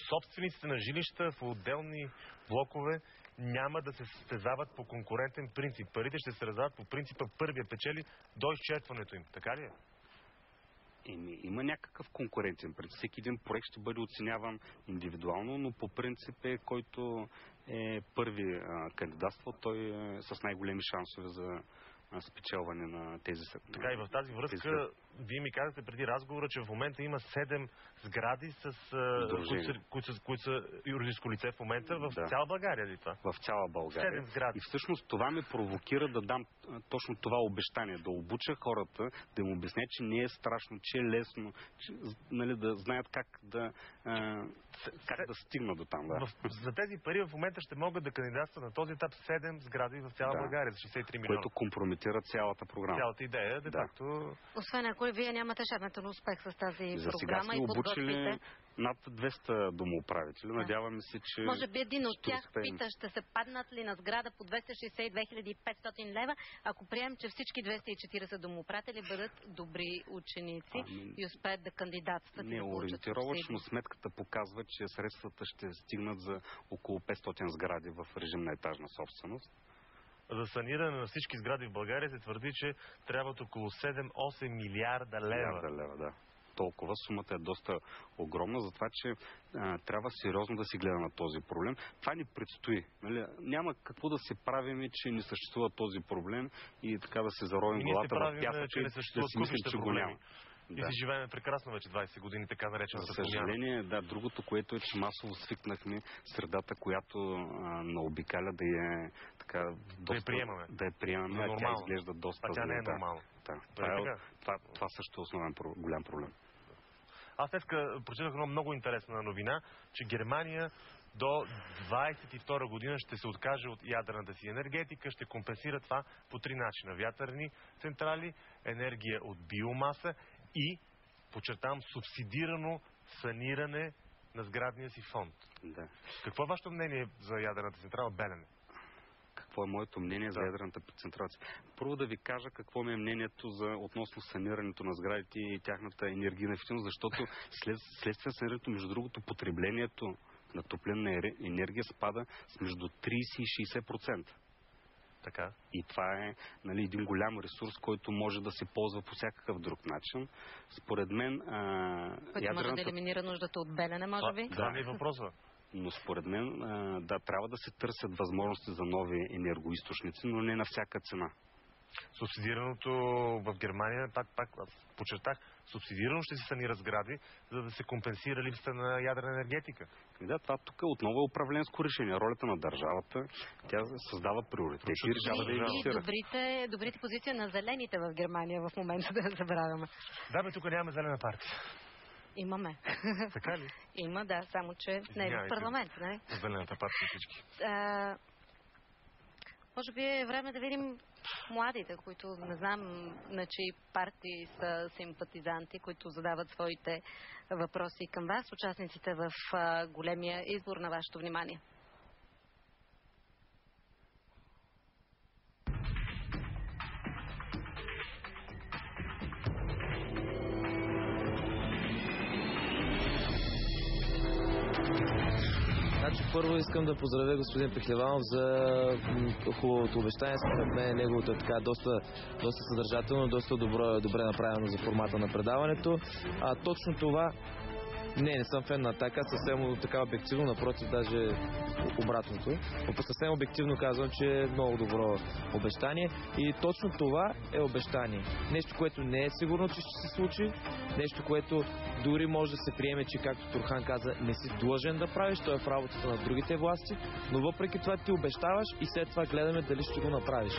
Собствениците на жилища в отделни блокове няма да се състезават по конкурентен принцип. Парите ще се раздават по принципа първия печели до изчерпването им. Така ли е? Има някакъв конкурентен принцип. Всеки един проект ще бъде оценяван индивидуално, но по принцип който е първи кандидатство, той е с най-големи шансове за спечелване на тези сектори. Така и в тази връзка, вие ми казахте преди разговора, че в момента има 7 сгради, които са юридическо лице в момента в цяла България ли това? В цяла България. 7 сгради. И всъщност това ме провокира да дам точно това обещание, да обуча хората, да им обясня, че не е страшно, че е лесно, че, да знаят как да стигнат до там. Да. За тези пари в момента ще могат да кандидатстват на този етап 7 сгради в цяла България за 63 милиона. Което компрометира цялата програма. Цялата идея, де факто... Освен ако вие нямате шабетен успех с тази за програма и обучили над 200 домоуправители. Надяваме се, че... Може би един от тях пита, ще се паднат ли на сграда по 262 500 лева, ако приемем, че всички 240 домоуправители бъдат добри ученици и успеят да кандидатстват. Не, ориентировъчно сметката показва, че средствата ще стигнат за около 500 сгради в режим на етажна собственост. За саниране на всички сгради в България се твърди, че трябват около 7-8 милиарда лева. Да. Толкова сумата е доста огромна, затова че трябва сериозно да си гледа на този проблем. Това ни предстои. Нали? Няма какво да се правим, че не съществува този проблем и така да се заровим главата в пясъка и да си мислим, че го няма. И си живеем прекрасно вече 20 години, така наречената промяна. За съжаление, другото, което е, че масово свикнахме средата, която наобикаля да е така доста... Да я приемаме, а тя изглежда доста... А тя не е нормално. Това също е основен голям проблем. Аз днеска прочитах една много интересна новина, че Германия до 22 година ще се откаже от ядрената си енергетика, ще компенсира това по 3 начина. Вятърни централи, енергия от биомаса и, подчертавам, субсидирано саниране на сградния си фонд. Да. Какво е вашето мнение за ядрената централа Белене? Какво е моето мнение за ядрената централа? Първо да ви кажа какво ми е мнението относно санирането на сградите и тяхната енергийна ефективност, защото следствие санирането, между другото, потреблението на топлинна енергия спада с между 30 и 60%. Така. И това е един голям ресурс, който може да се ползва по всякакъв друг начин. Според мен... Който може да елиминира нуждата от Белене, може би? Това не е въпроса. Но според мен, трябва да се търсят възможности за нови енергоизточници, но не на всяка цена. Субсидираното в Германия, пак подчертах, субсидирано ще се санира сгради, за да се компенсира липсата на ядрена енергетика. Да, това тук отново е управленско решение. Ролята на държавата, тя създава приоритети и решава да инвестира. И добрите позиции на зелените в Германия в момента да забравяме. Да, тук нямаме зелена партия. Имаме. Така ли? Има, да, само че не е в парламент, не? Зелената партия всички. Може би е време да видим младите, които не знам на чии партии са симпатизанти, които задават своите въпроси към вас, участниците в големия избор, на вашето внимание. Значи първо искам да поздравя господин Пехливанов за хубавото обещание. Според мен неговото е така доста съдържателно, доста добре направено за формата на предаването. Точно това не съм фен на Атака, съвсем така обективно, напротив, даже обратното. Но съвсем обективно казвам, че е много добро обещание и точно това е обещание. Нещо, което не е сигурно, че ще се случи, нещо, което дори може да се приеме, че както Турхан каза, не си длъжен да правиш, то е в работата на другите власти, но въпреки това ти обещаваш и след това гледаме дали ще го направиш.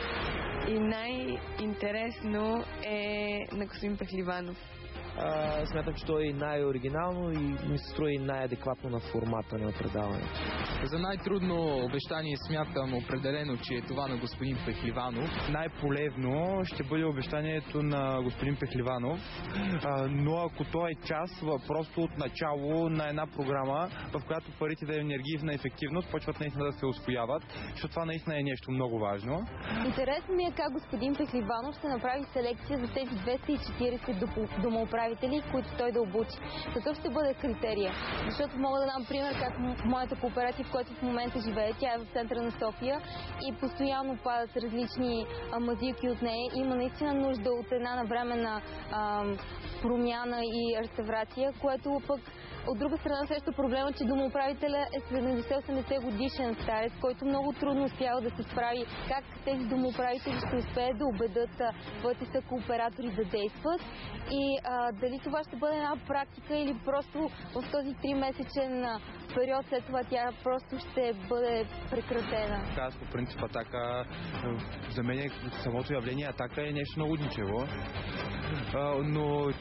И най-интересно е на господин Пехливанов. Смятам, че то е и най-оригинално и ми се струва и най-адекватно на формата на предаването. За най-трудно обещание смятам определено, че е това на господин Пехливанов. Най-полезно ще бъде обещанието на господин Пехливанов, но ако то е част просто от начало на една програма, в която парите да е енергийна ефективност, почват наистина да се усвояват, защото това наистина е нещо много важно. Интересно ми е как господин Пехливанов ще направи селекция за тези 240 домоуправители, които той да обучи. Какъв ще бъде критерия? Защото мога да дам пример как моята кооператив, в който в момента живее, тя е в центъра на София и постоянно падат различни мазилки от нея. Има наистина нужда от една навременна промяна и реставрация, което пък от друга страна също проблема, че домоуправителя е 70-80 годишен старец, който много трудно успява да се справи. Как тези домоуправители ще успеят да убедат своите съкооператори да действат и дали това ще бъде една практика или просто в този 3-месечен период след това тя просто ще бъде прекратена. Аз по принцип Атака, за мен самото явление Атака е нещо много ничево, но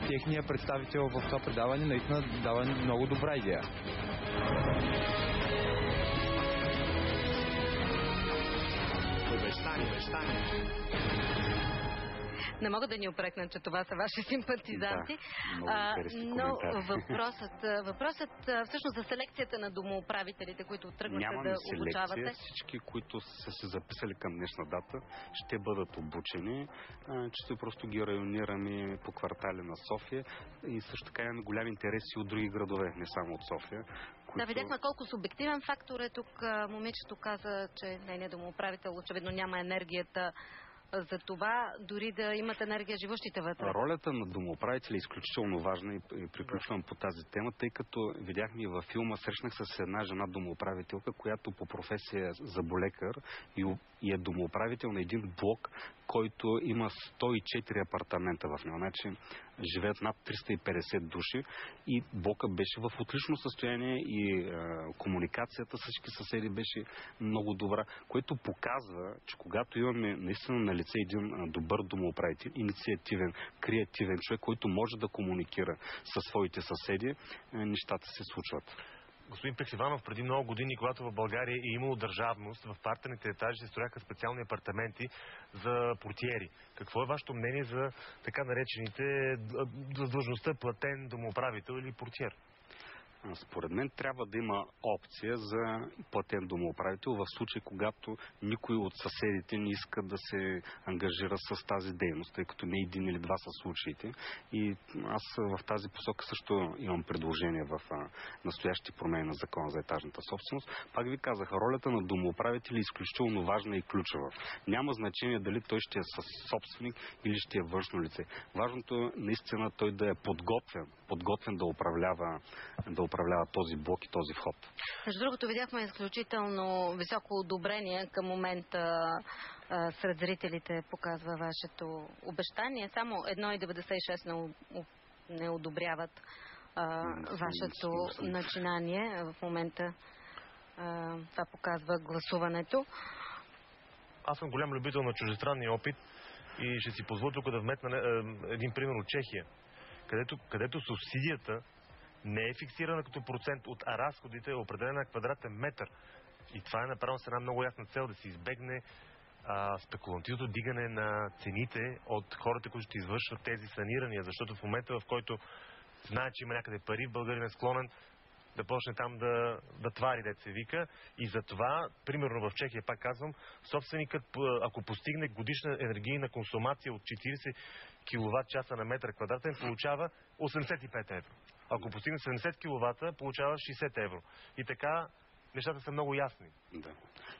техният представител в това предаване наистина дава много добра идея. Обещание. Не мога да ни опрекнат, че това са ваши симпатизанти, но въпросът всъщност за селекцията на домоуправителите, които тръгнаха да обучавате. Нямаме селекция. Всички, които са се записали към днешна дата, ще бъдат обучени. Чисто просто ги районираме по квартали на София и също така имаме голями интереси от други градове, не само от София. Да, видяхме колко субективен фактор е тук. Момичето каза, че нейният домоуправител очевидно няма енергията за това, дори да имат енергия живущите вътре. Ролята на домоуправителя е изключително важна и приключвам по тази тема, тъй като видяхме във филма, срещнах с една жена домоуправителка, която по професия е зъболекар и е домоуправител на един блок, който има 104 апартамента в него. Значи живеят над 350 души и блока беше в отлично състояние и комуникацията с всички съседи беше много добра, което показва, че когато имаме наистина на лице един добър домоуправител, инициативен, креативен човек, който може да комуникира със своите съседи, нещата се случват. Господин Пехливанов, преди много години, когато в България е имало държавност, в партерните етажи се строяха специални апартаменти за портиери. Какво е вашето мнение за така наречените за длъжността платен домоуправител или портиер? Според мен трябва да има опция за платен домоуправител в случай, когато никой от съседите не иска да се ангажира с тази дейност, тъй като не един или два са случаите. И аз в тази посока също имам предложение в настоящите промени на закона за етажната собственост. Пак ви казах, ролята на домоуправител е изключително важна и ключова. Няма значение дали той ще е собственик или ще е външно лице. Важното е наистина той да е подготвен да управлява този блок и този вход. Между другото, видяхме изключително високо одобрение към момента сред зрителите, показва вашето обещание. Само 1,96 не одобряват вашето начинание в момента. Това показва гласуването. Аз съм голям любител на чуждестранния опит и ще си позволя тук да вметна един пример от Чехия, където субсидията не е фиксирана като процент от разходите, е определена на квадратен метър. И това е направено с една много ясна цел, да се избегне спекулативното дигане на цените от хората, които ще извършват тези санирания. Защото в момента, в който знае, че има някъде пари, българин е склонен да почне там да твари, дето се вика. И затова, примерно в Чехия, пак казвам, собственикът, ако постигне годишна енергийна консумация от 40 киловатт часа на метър квадратен, получава 85 евро. Ако постигне 70 киловата, получава 60 евро. И така нещата са много ясни. Да.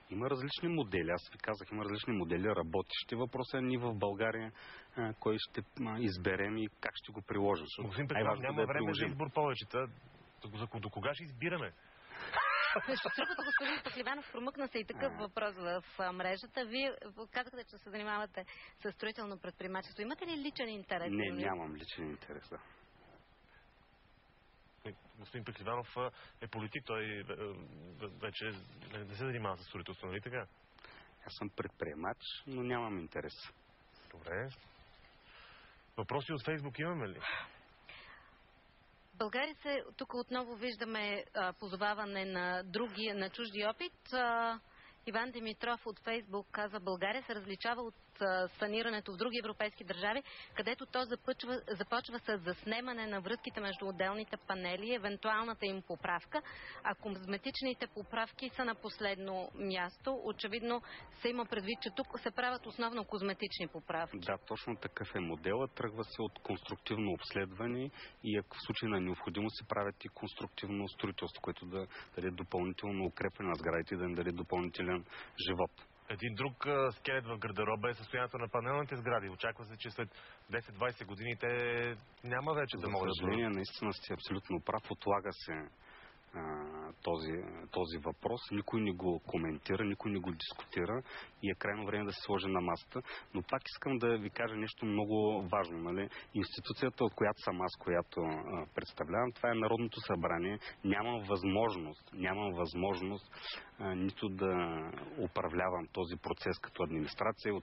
Има различни модели. Аз ви казах, има различни модели, работещи. Въпросът е ние в България кой ще изберем и как ще го приложим. Господин Петров, няма време за избор повече. До кога ще избираме? Между другото, господин Пехливанов, промъкна се и такъв въпрос в мрежата. Вие казахте, че се занимавате с строително предприемачество. Имате ли личен интерес? Не, нямам личен интерес, да. Господин Пехливанов е политик, той вече не се занимава с строителство, нали така? Аз съм предприемач, но нямам интерес. Добре. Въпроси от Фейсбук имаме ли? България тук отново виждаме позоваване на чужди опит. Иван Димитров от Фейсбук казва: България се различава от санирането в други европейски държави, където то започва с заснемане на връзките между отделните панели, евентуалната им поправка, а козметичните поправки са на последно място. Очевидно се има предвид, че тук се правят основно козметични поправки. Да, точно такъв е моделът. Тръгва се от конструктивно обследване и ако в случай на необходимост се правят и конструктивно строителство, което да даде допълнително укрепване на сградите и да им даде допълнителен живот. Един друг скелет в гардероба е състоянието на панелните сгради. Очаква се, че след 10-20 години те няма вече да могат да... За съжаление, наистина сте абсолютно прав. Отлага се този въпрос. Никой не го коментира, никой не го дискутира и е крайно време да се сложи на масата. Но пак искам да ви кажа нещо много важно. Нали? Институцията, от която съм аз, която представлявам, това е Народното събрание. Нямам възможност нито да управлявам този процес като администрация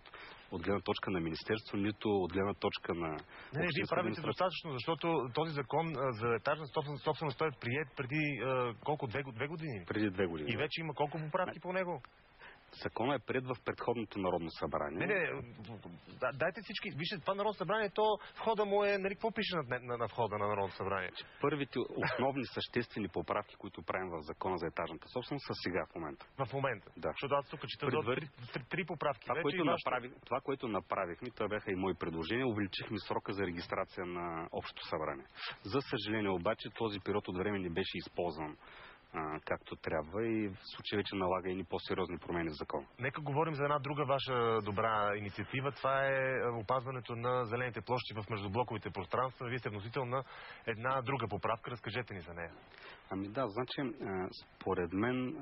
от гледна точка на министерство, нито от гледна точка на... Не, вие правите достатъчно, защото този закон за етажна собственост той е приет преди колко? 2 години? Преди 2 години. И вече има колко поправки по него? Законът е пред в предходното Народно събрание. Не, дайте всички. Вижте, това Народно събрание, то входа му е, нали, какво пише на входа на Народно събрание? Първите основни съществени поправки, които правим в Закона за етажната собственост, са сега в момента. В момента? Да. Защото аз тук чета три поправки. Това, което направихме, това бяха и мои предложения, увеличихме срока за регистрация на Общото събрание. За съжаление обаче, този период от време не беше използван както трябва и в случай вече налага и по-сериозни промени в закон. Нека говорим за една друга ваша добра инициатива. Това е опазването на зелените площи в междублоковите пространства. Вие сте вносител на една друга поправка. Разкажете ни за нея. Ами да, значи, според мен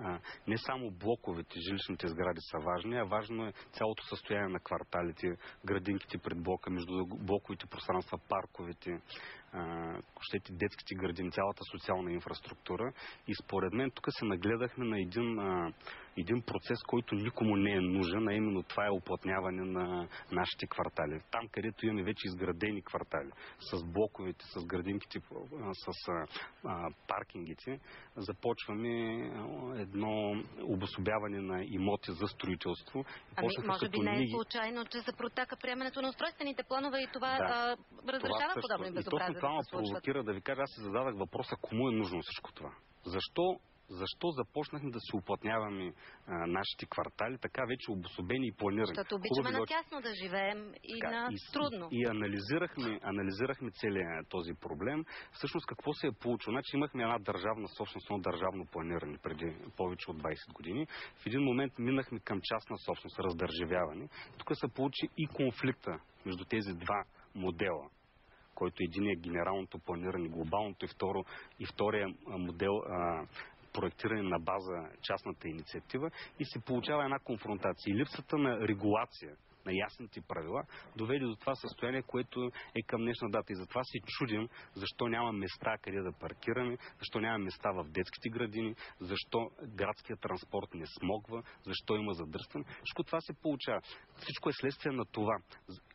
не само блоковете, жилищните сгради са важни, а важно е цялото състояние на кварталите, градинките пред блока, между блоковите пространства, парковете, детските градини, цялата социална инфраструктура. И според мен тук се нагледахме на един процес, който никому не е нужен, а именно това е уплътняване на нашите квартали. Там, където имаме вече изградени квартали, с блоковете, с градинките, с паркингите, започваме едно обособяване на имоти за строителство. Може би не е случайно, че се протака приемането на устройствените планове и това разрешава подобни безобразия. Това ме провокира да ви кажа, аз си зададах въпроса, кому е нужно всичко това. Защо започнахме да се уплътняваме нашите квартали, така вече обособени и планирани? Защото обичаме на тясно да живеем и на трудно. И анализирахме целият този проблем. Всъщност какво се е получило? Значи имахме една държавна собственост, едно държавно планиране преди повече от 20 години. В един момент минахме към частна собственост, раздържавяване. Тук се получи и конфликта между тези два модела, който един е генералното планиране, глобалното и втория модел проектиране на база частната инициатива и се получава една конфронтация. И липсата на регулация на ясните правила доведе до това състояние, което е към днешна дата. И затова се чудим защо няма места къде да паркираме, защо няма места в детските градини, защо градският транспорт не смогва, защо има задръстване. Всичко това се получава. Всичко е следствие на това.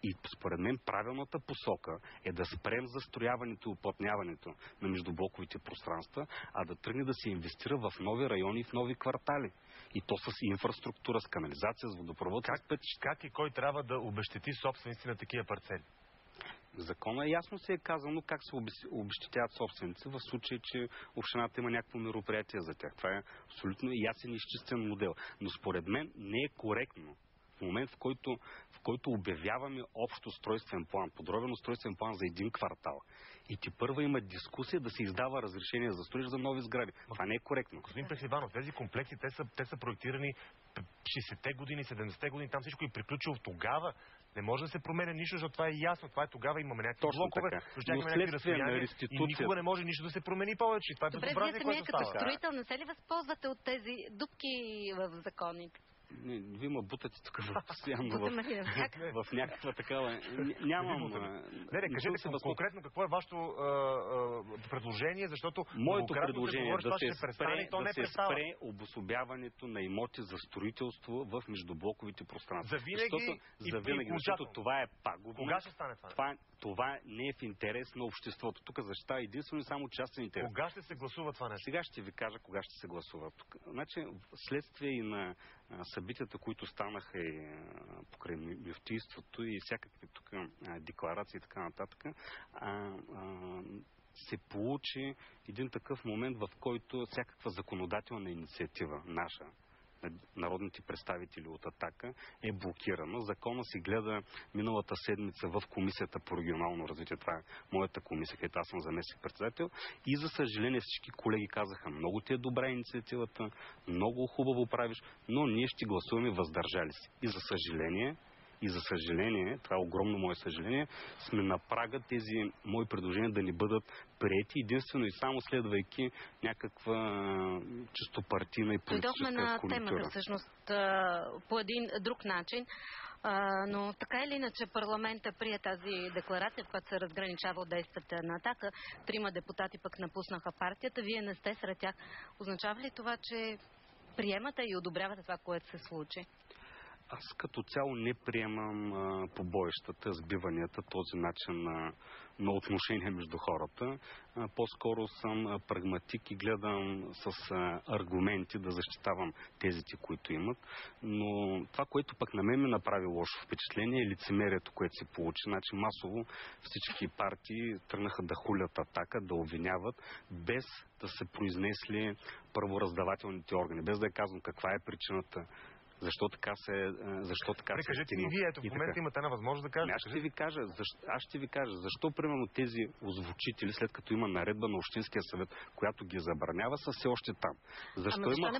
И според мен правилната посока е да спрем застрояването и уплътняването на междублоковите пространства, а да тръгне да се инвестира в нови райони и в нови квартали. И то с инфраструктура, с канализация, с водопровод. Как и кой трябва да обезщети собственици на такива парцели? В закона ясно се е казано как се обезщетяват собственици в случай, че общината има някакво мероприятие за тях. Това е абсолютно ясен и изчистен модел. Но според мен не е коректно момент, в който обявяваме общ устройствен план, подробен устройствен план за един квартал. И тепърва има дискусия да се издава разрешение за строеж за нови сгради. Това не е коректно. Господин Пехливанов, тези комплекси, те са проектирани 60-те години, 70-те години, там всичко е приключило тогава. Не може да се променя нищо, защото това е ясно. Това е тогава имаме някакви блокове, някакви разстояния и никога не може нищо да се промени повече. Това е безобразие, което става. Добре, вие като строител не се ли възползвате от тези дупки в законите? Вие ме бутате тук постоянно в някаква такава... Нямам... Не, кажете конкретно какво е вашето предложение, защото... Моето предложение е да се спре обособяването на имоти за строителство в междублоковите пространства. Завинаги, защото това е пагубно. Кога ще стане това? Това не е в интерес на обществото. Тук защитава единствено и само частен интерес. Кога ще се гласува това нещо? Сега ще ви кажа кога ще се гласува. Значи, следствие и на събитията, които станаха и покрай мюфтийството и всякакви тук декларации и така нататък, се получи един такъв момент, в който всякаква законодателна инициатива наша, народните представители от Атака, е блокирана. Закона се гледа миналата седмица в Комисията по регионално развитие. Това е моята комисия, където аз съм заместник председател. И за съжаление всички колеги казаха: много ти е добра инициативата, много хубаво правиш, но ние ще гласуваме въздържали се. И за съжаление, това е огромно мое съжаление, сме на прага тези мои предложения да ни бъдат приети единствено и само следвайки някаква чисто партийна и политическа конюнктура. Дойдохме на темата всъщност по един друг начин. Но така или иначе парламента прие тази декларация, в която се разграничава от действията на Атака. 3 депутати пък напуснаха партията. Вие не сте сред тях. Означава ли това, че приемате и одобрявате това, което се случи? Аз като цяло не приемам побоищата, сбиванията, този начин на отношение между хората. По-скоро съм прагматик и гледам с аргументи да защитавам тезите, които имат. Но това, което пък на мен ми направи лошо впечатление, е лицемерието, което се получи. Значи масово всички партии тръгнаха да хулят Атака, да обвиняват, без да се произнесли правораздавателните органи, без да казвам каква е причината. Защо така се... Кажете ни вие, ето в момента имате една възможност да кажете. Аз ще ви кажа, защо примерно тези озвучители, след като има наредба на Общинския съвет, която ги забранява, са все още там. Защо не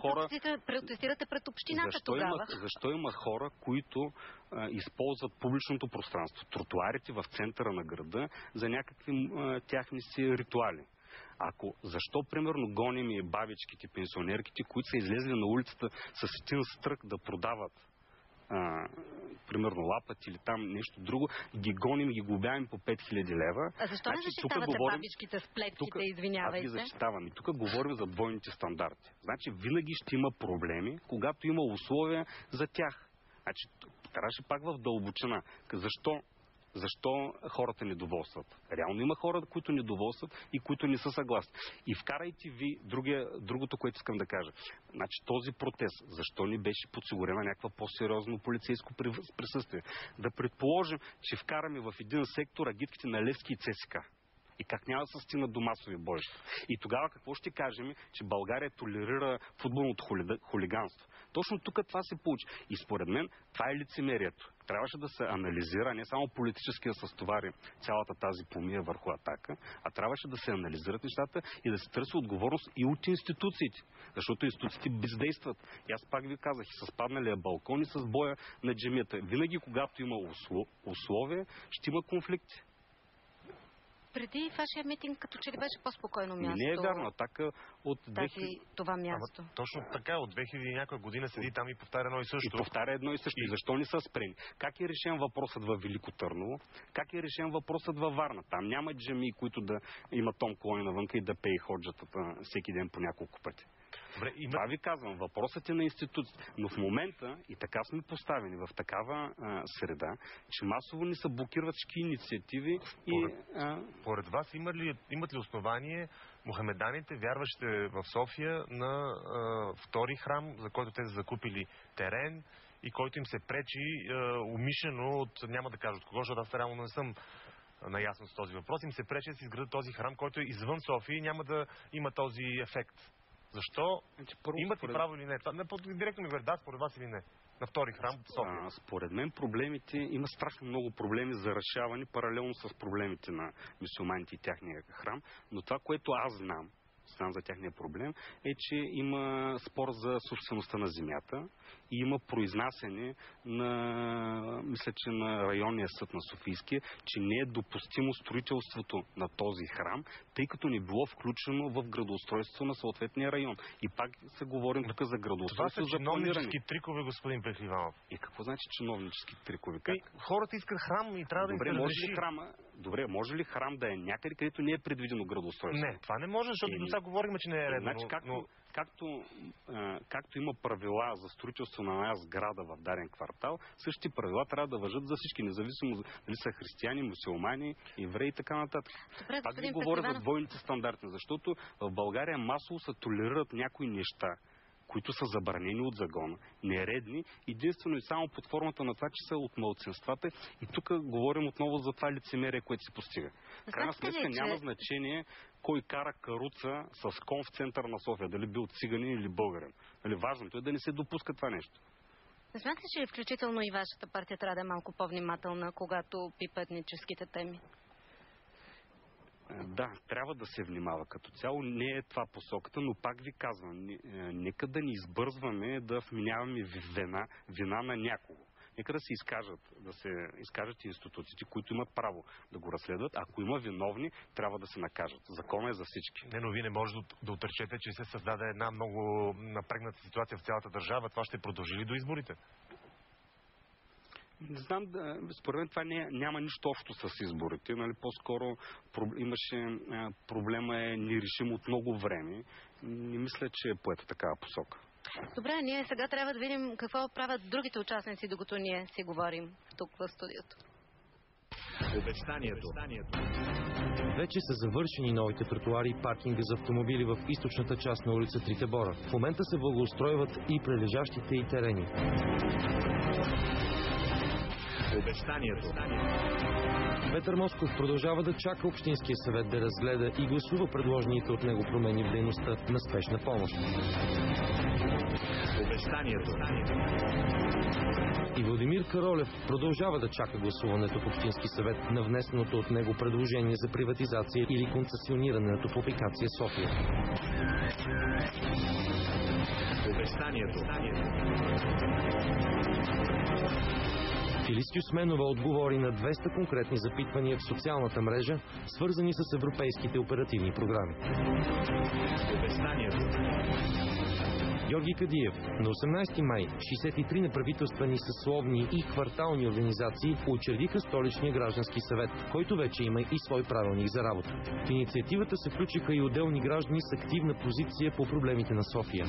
протестирате пред общината тогава? Защо има хора, които използват публичното пространство, тротуарите в центъра на града, за някакви тяхни си ритуали? Защо, примерно, гоним и бабичките, пенсионерките, които са излезли на улицата с един стрък да продават примерно лапът или там нещо друго, ги гоним и ги глобяваме по 5000 лева. А защо не защитавате бабичките с плетките, извинявайте? Аз ги защитавам. И тук говорим за двойните стандарти. Значи винаги ще има проблеми, когато има условия за тях. Значи трябваше пак в дълбочина. Защо хората недоволстват? Реално има хора, които недоволстват и които не са съгласни. И вкарайте ви другото, което искам да кажа. Значи този протест, защо не беше подсигурена някаква по-сериозно полицейско присъствие? Да предположим, че вкараме в един сектор агитките на Левски и ЦСКА. И как няма да се стигнат до масови бойства. И тогава какво ще кажем? Че България толерира футболното хулиганство. Точно тук това се получи. И според мен това е лицемерието. Трябваше да се анализира, не само политически да се стовари цялата тази помия върху Атака, а трябваше да се анализират нещата и да се търси отговорност и от институциите. Защото институциите бездействат. И аз пак ви казах, и с падналия балкон и с боя на джемията. Винаги, когато има условия, ще има конфликти. Преди вашия митинг, като че ли беше по-спокойно място? Не е вярно. Атака от 2000... Това място. Точно така, от 2000 някоя година седи там и повтаря едно и също. И повтаря едно и също. И защо не са спрени? Как е решен въпросът във Велико Търново? Как е решен въпросът във Варна? Там няма джамии, които да имат том колони навънка и да пее ходжатата всеки ден по няколко пъти. Добре, това ви казвам, въпросът е на институция. Но в момента и така сме поставени в такава среда, че масово ни се блокират всички инициативи. Поред вас имат ли основание мохамеданите, вярващите в София, на втори храм, за който те са закупили терен и който им се пречи умишлено от, няма да кажа от кого, защото аз реално не съм наясно с този въпрос, им се пречи да си изградат този храм, който е извън София и няма да има този ефект. Защо? Имат ли право или не? Директно ми говори, да, според вас или не? на втори храм в София? Според мен проблемите, има страшно много проблеми за решаване паралелно с проблемите на мюсюлманите и тяхния храм, но това, което аз знам за тяхния проблем, е, че има спор за собствеността на земята и има произнасяне на районния съд на Софийския, че не е допустимо строителството на този храм, тъй като не било включено в градоустройството на съответния район. И пак се говорим тук за градоустройство, за планиране. Това са чиновнически трикове, господин Пехливанов. И какво значи чиновнически трикове? Как? Хората искат храм и трябва да им се разреши. Добре, може ли храм да е някъде, където не е предвидено градоустройство? Не, това не може, защото до сега говорим, че не е редно. Значи, както има правила за строителство на една сграда в даден квартал, същите правила трябва да важат за всички, независимо дали са християни, мюсюлмани, евреи и така нататък. Аз ви говоря за двойните стандарти, защото в България масово се толерират някои неща, които са забранени от закона, нередни, единствено и само под формата на това, че са от малцинствата. И тук говорим отново за това лицемерие, което се постига. В крайна сметка няма значение кой кара каруца с кон в център на София, дали бил циганин или българин. Важното е да не се допуска това нещо. Не смятате, че включително и вашата партия трябва да е малко по-внимателна, когато пипа етническите теми? Да, трябва да се внимава като цяло. Не е това посоката, но пак ви казвам, нека да ни избързваме да вменяваме вина на някого. Нека да се изкажат институциите, които имат право да го разследват. Ако има виновни, трябва да се накажат. Законът е за всички. Но вие не може да отречете, че се създаде една много напрегната ситуация в цялата държава. Това ще продължи ли до изборите? Не знам, според мен това няма нищо общо с изборите. По-скоро имаше проблема е нерешим от много време. Не мисля, че е поета такава посока. Добре, ние сега трябва да видим какво правят другите участници, докато ние си говорим тук в студиото. Обещанието. Вече са завършени новите тротуари и паркинга за автомобили в източната част на улица Трите Бора. В момента се благоустройват и прилежащите и терени. Обещанието. Петър Москов продължава да чака Общинския съвет да разгледа и гласува предложените от него промени в дейността на спешна помощ. Обещанието. И Владимир Каролев продължава да чака гласуването в Общински съвет на внесеното от него предложение за приватизация или концесиониране на Топлофикация София. Обещанието. Филис Юсменова отговори на 200 конкретни запитвания в социалната мрежа, свързани с европейските оперативни програми. Обещанието. Георги Кадиев. На 18 май 63 неправителствени съсловни и квартални организации учредиха Столичния граждански съвет, който вече има и свой правилник за работа. В инициативата се включиха и отделни граждани с активна позиция по проблемите на София.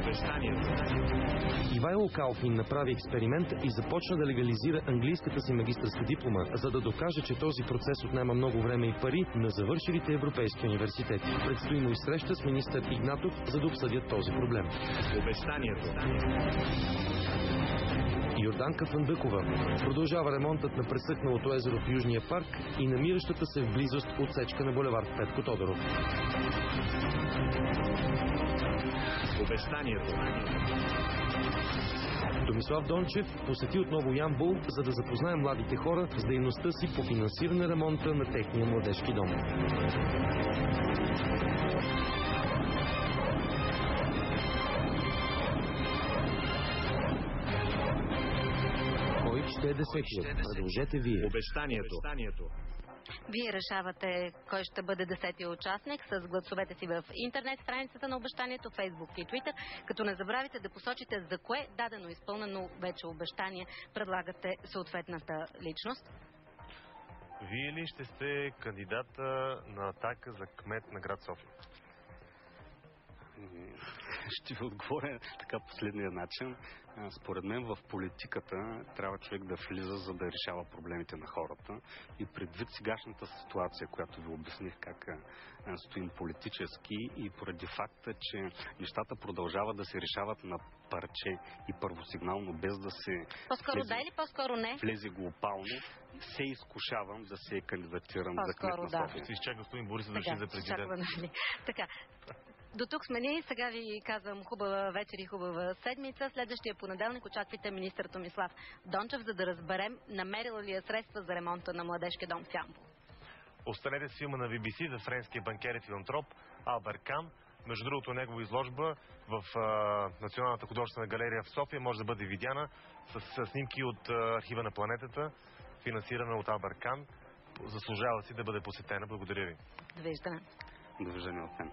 Обещанието. Ивайло Калфин направи експеримент и започна да легализира английската си магистърска диплома, за да докаже, че този процес отнема много време и пари на завършилите европейски университети. Предстои му и среща с министър Игнатов, за да обсъдят този проблем. Обещанието. Йорданка Фандъкова. Продължава ремонтът на пресъхналото езеро в Южния парк и намиращата се в близост отсечка на булевард Петко Тодоров. Обещанието. Томислав Дончев посети отново Ямбол, за да запознае младите хора с дейността си по финансиране ремонта на техния младежки дом. Кой ще е десетият? Предложете вие. Обещанието. Вие решавате кой ще бъде 10-ти участник с гласовете си в интернет страницата на Обещанието, Фейсбук и Твитър, като не забравите да посочите за кое дадено изпълнено вече обещание предлагате съответната личност. Вие ли ще сте кандидата на Атака за кмет на град София? Ще ви отговоря така последния начин. Според мен в политиката трябва човек да влиза, за да решава проблемите на хората. И предвид сегашната ситуация, която ви обясних как стоим политически и поради факта, че нещата продължават да се решават на парче и първосигнално, без да се по-скоро да или по-скоро не? Влезе глобално. се изкушавам да се кандидатирам за кмет на София. Ще изчака господин Борисов да реши за президент. Така. До тук сме ние. Сега ви казвам хубава вечер и хубава седмица. Следващия понеделник очаквайте министър Томислав Дончев, за да разберем намерила ли е средства за ремонта на младежкия дом в Ямбол. Останете с филма на BBC за френския банкер и филантроп Албер Кам. Между другото, негова изложба в Националната художествена галерия в София може да бъде видяна с снимки от архива на планетата, финансирана от Албер Кам. Заслужава си да бъде посетена. Благодаря ви. Довиждане. Довиждане от мен.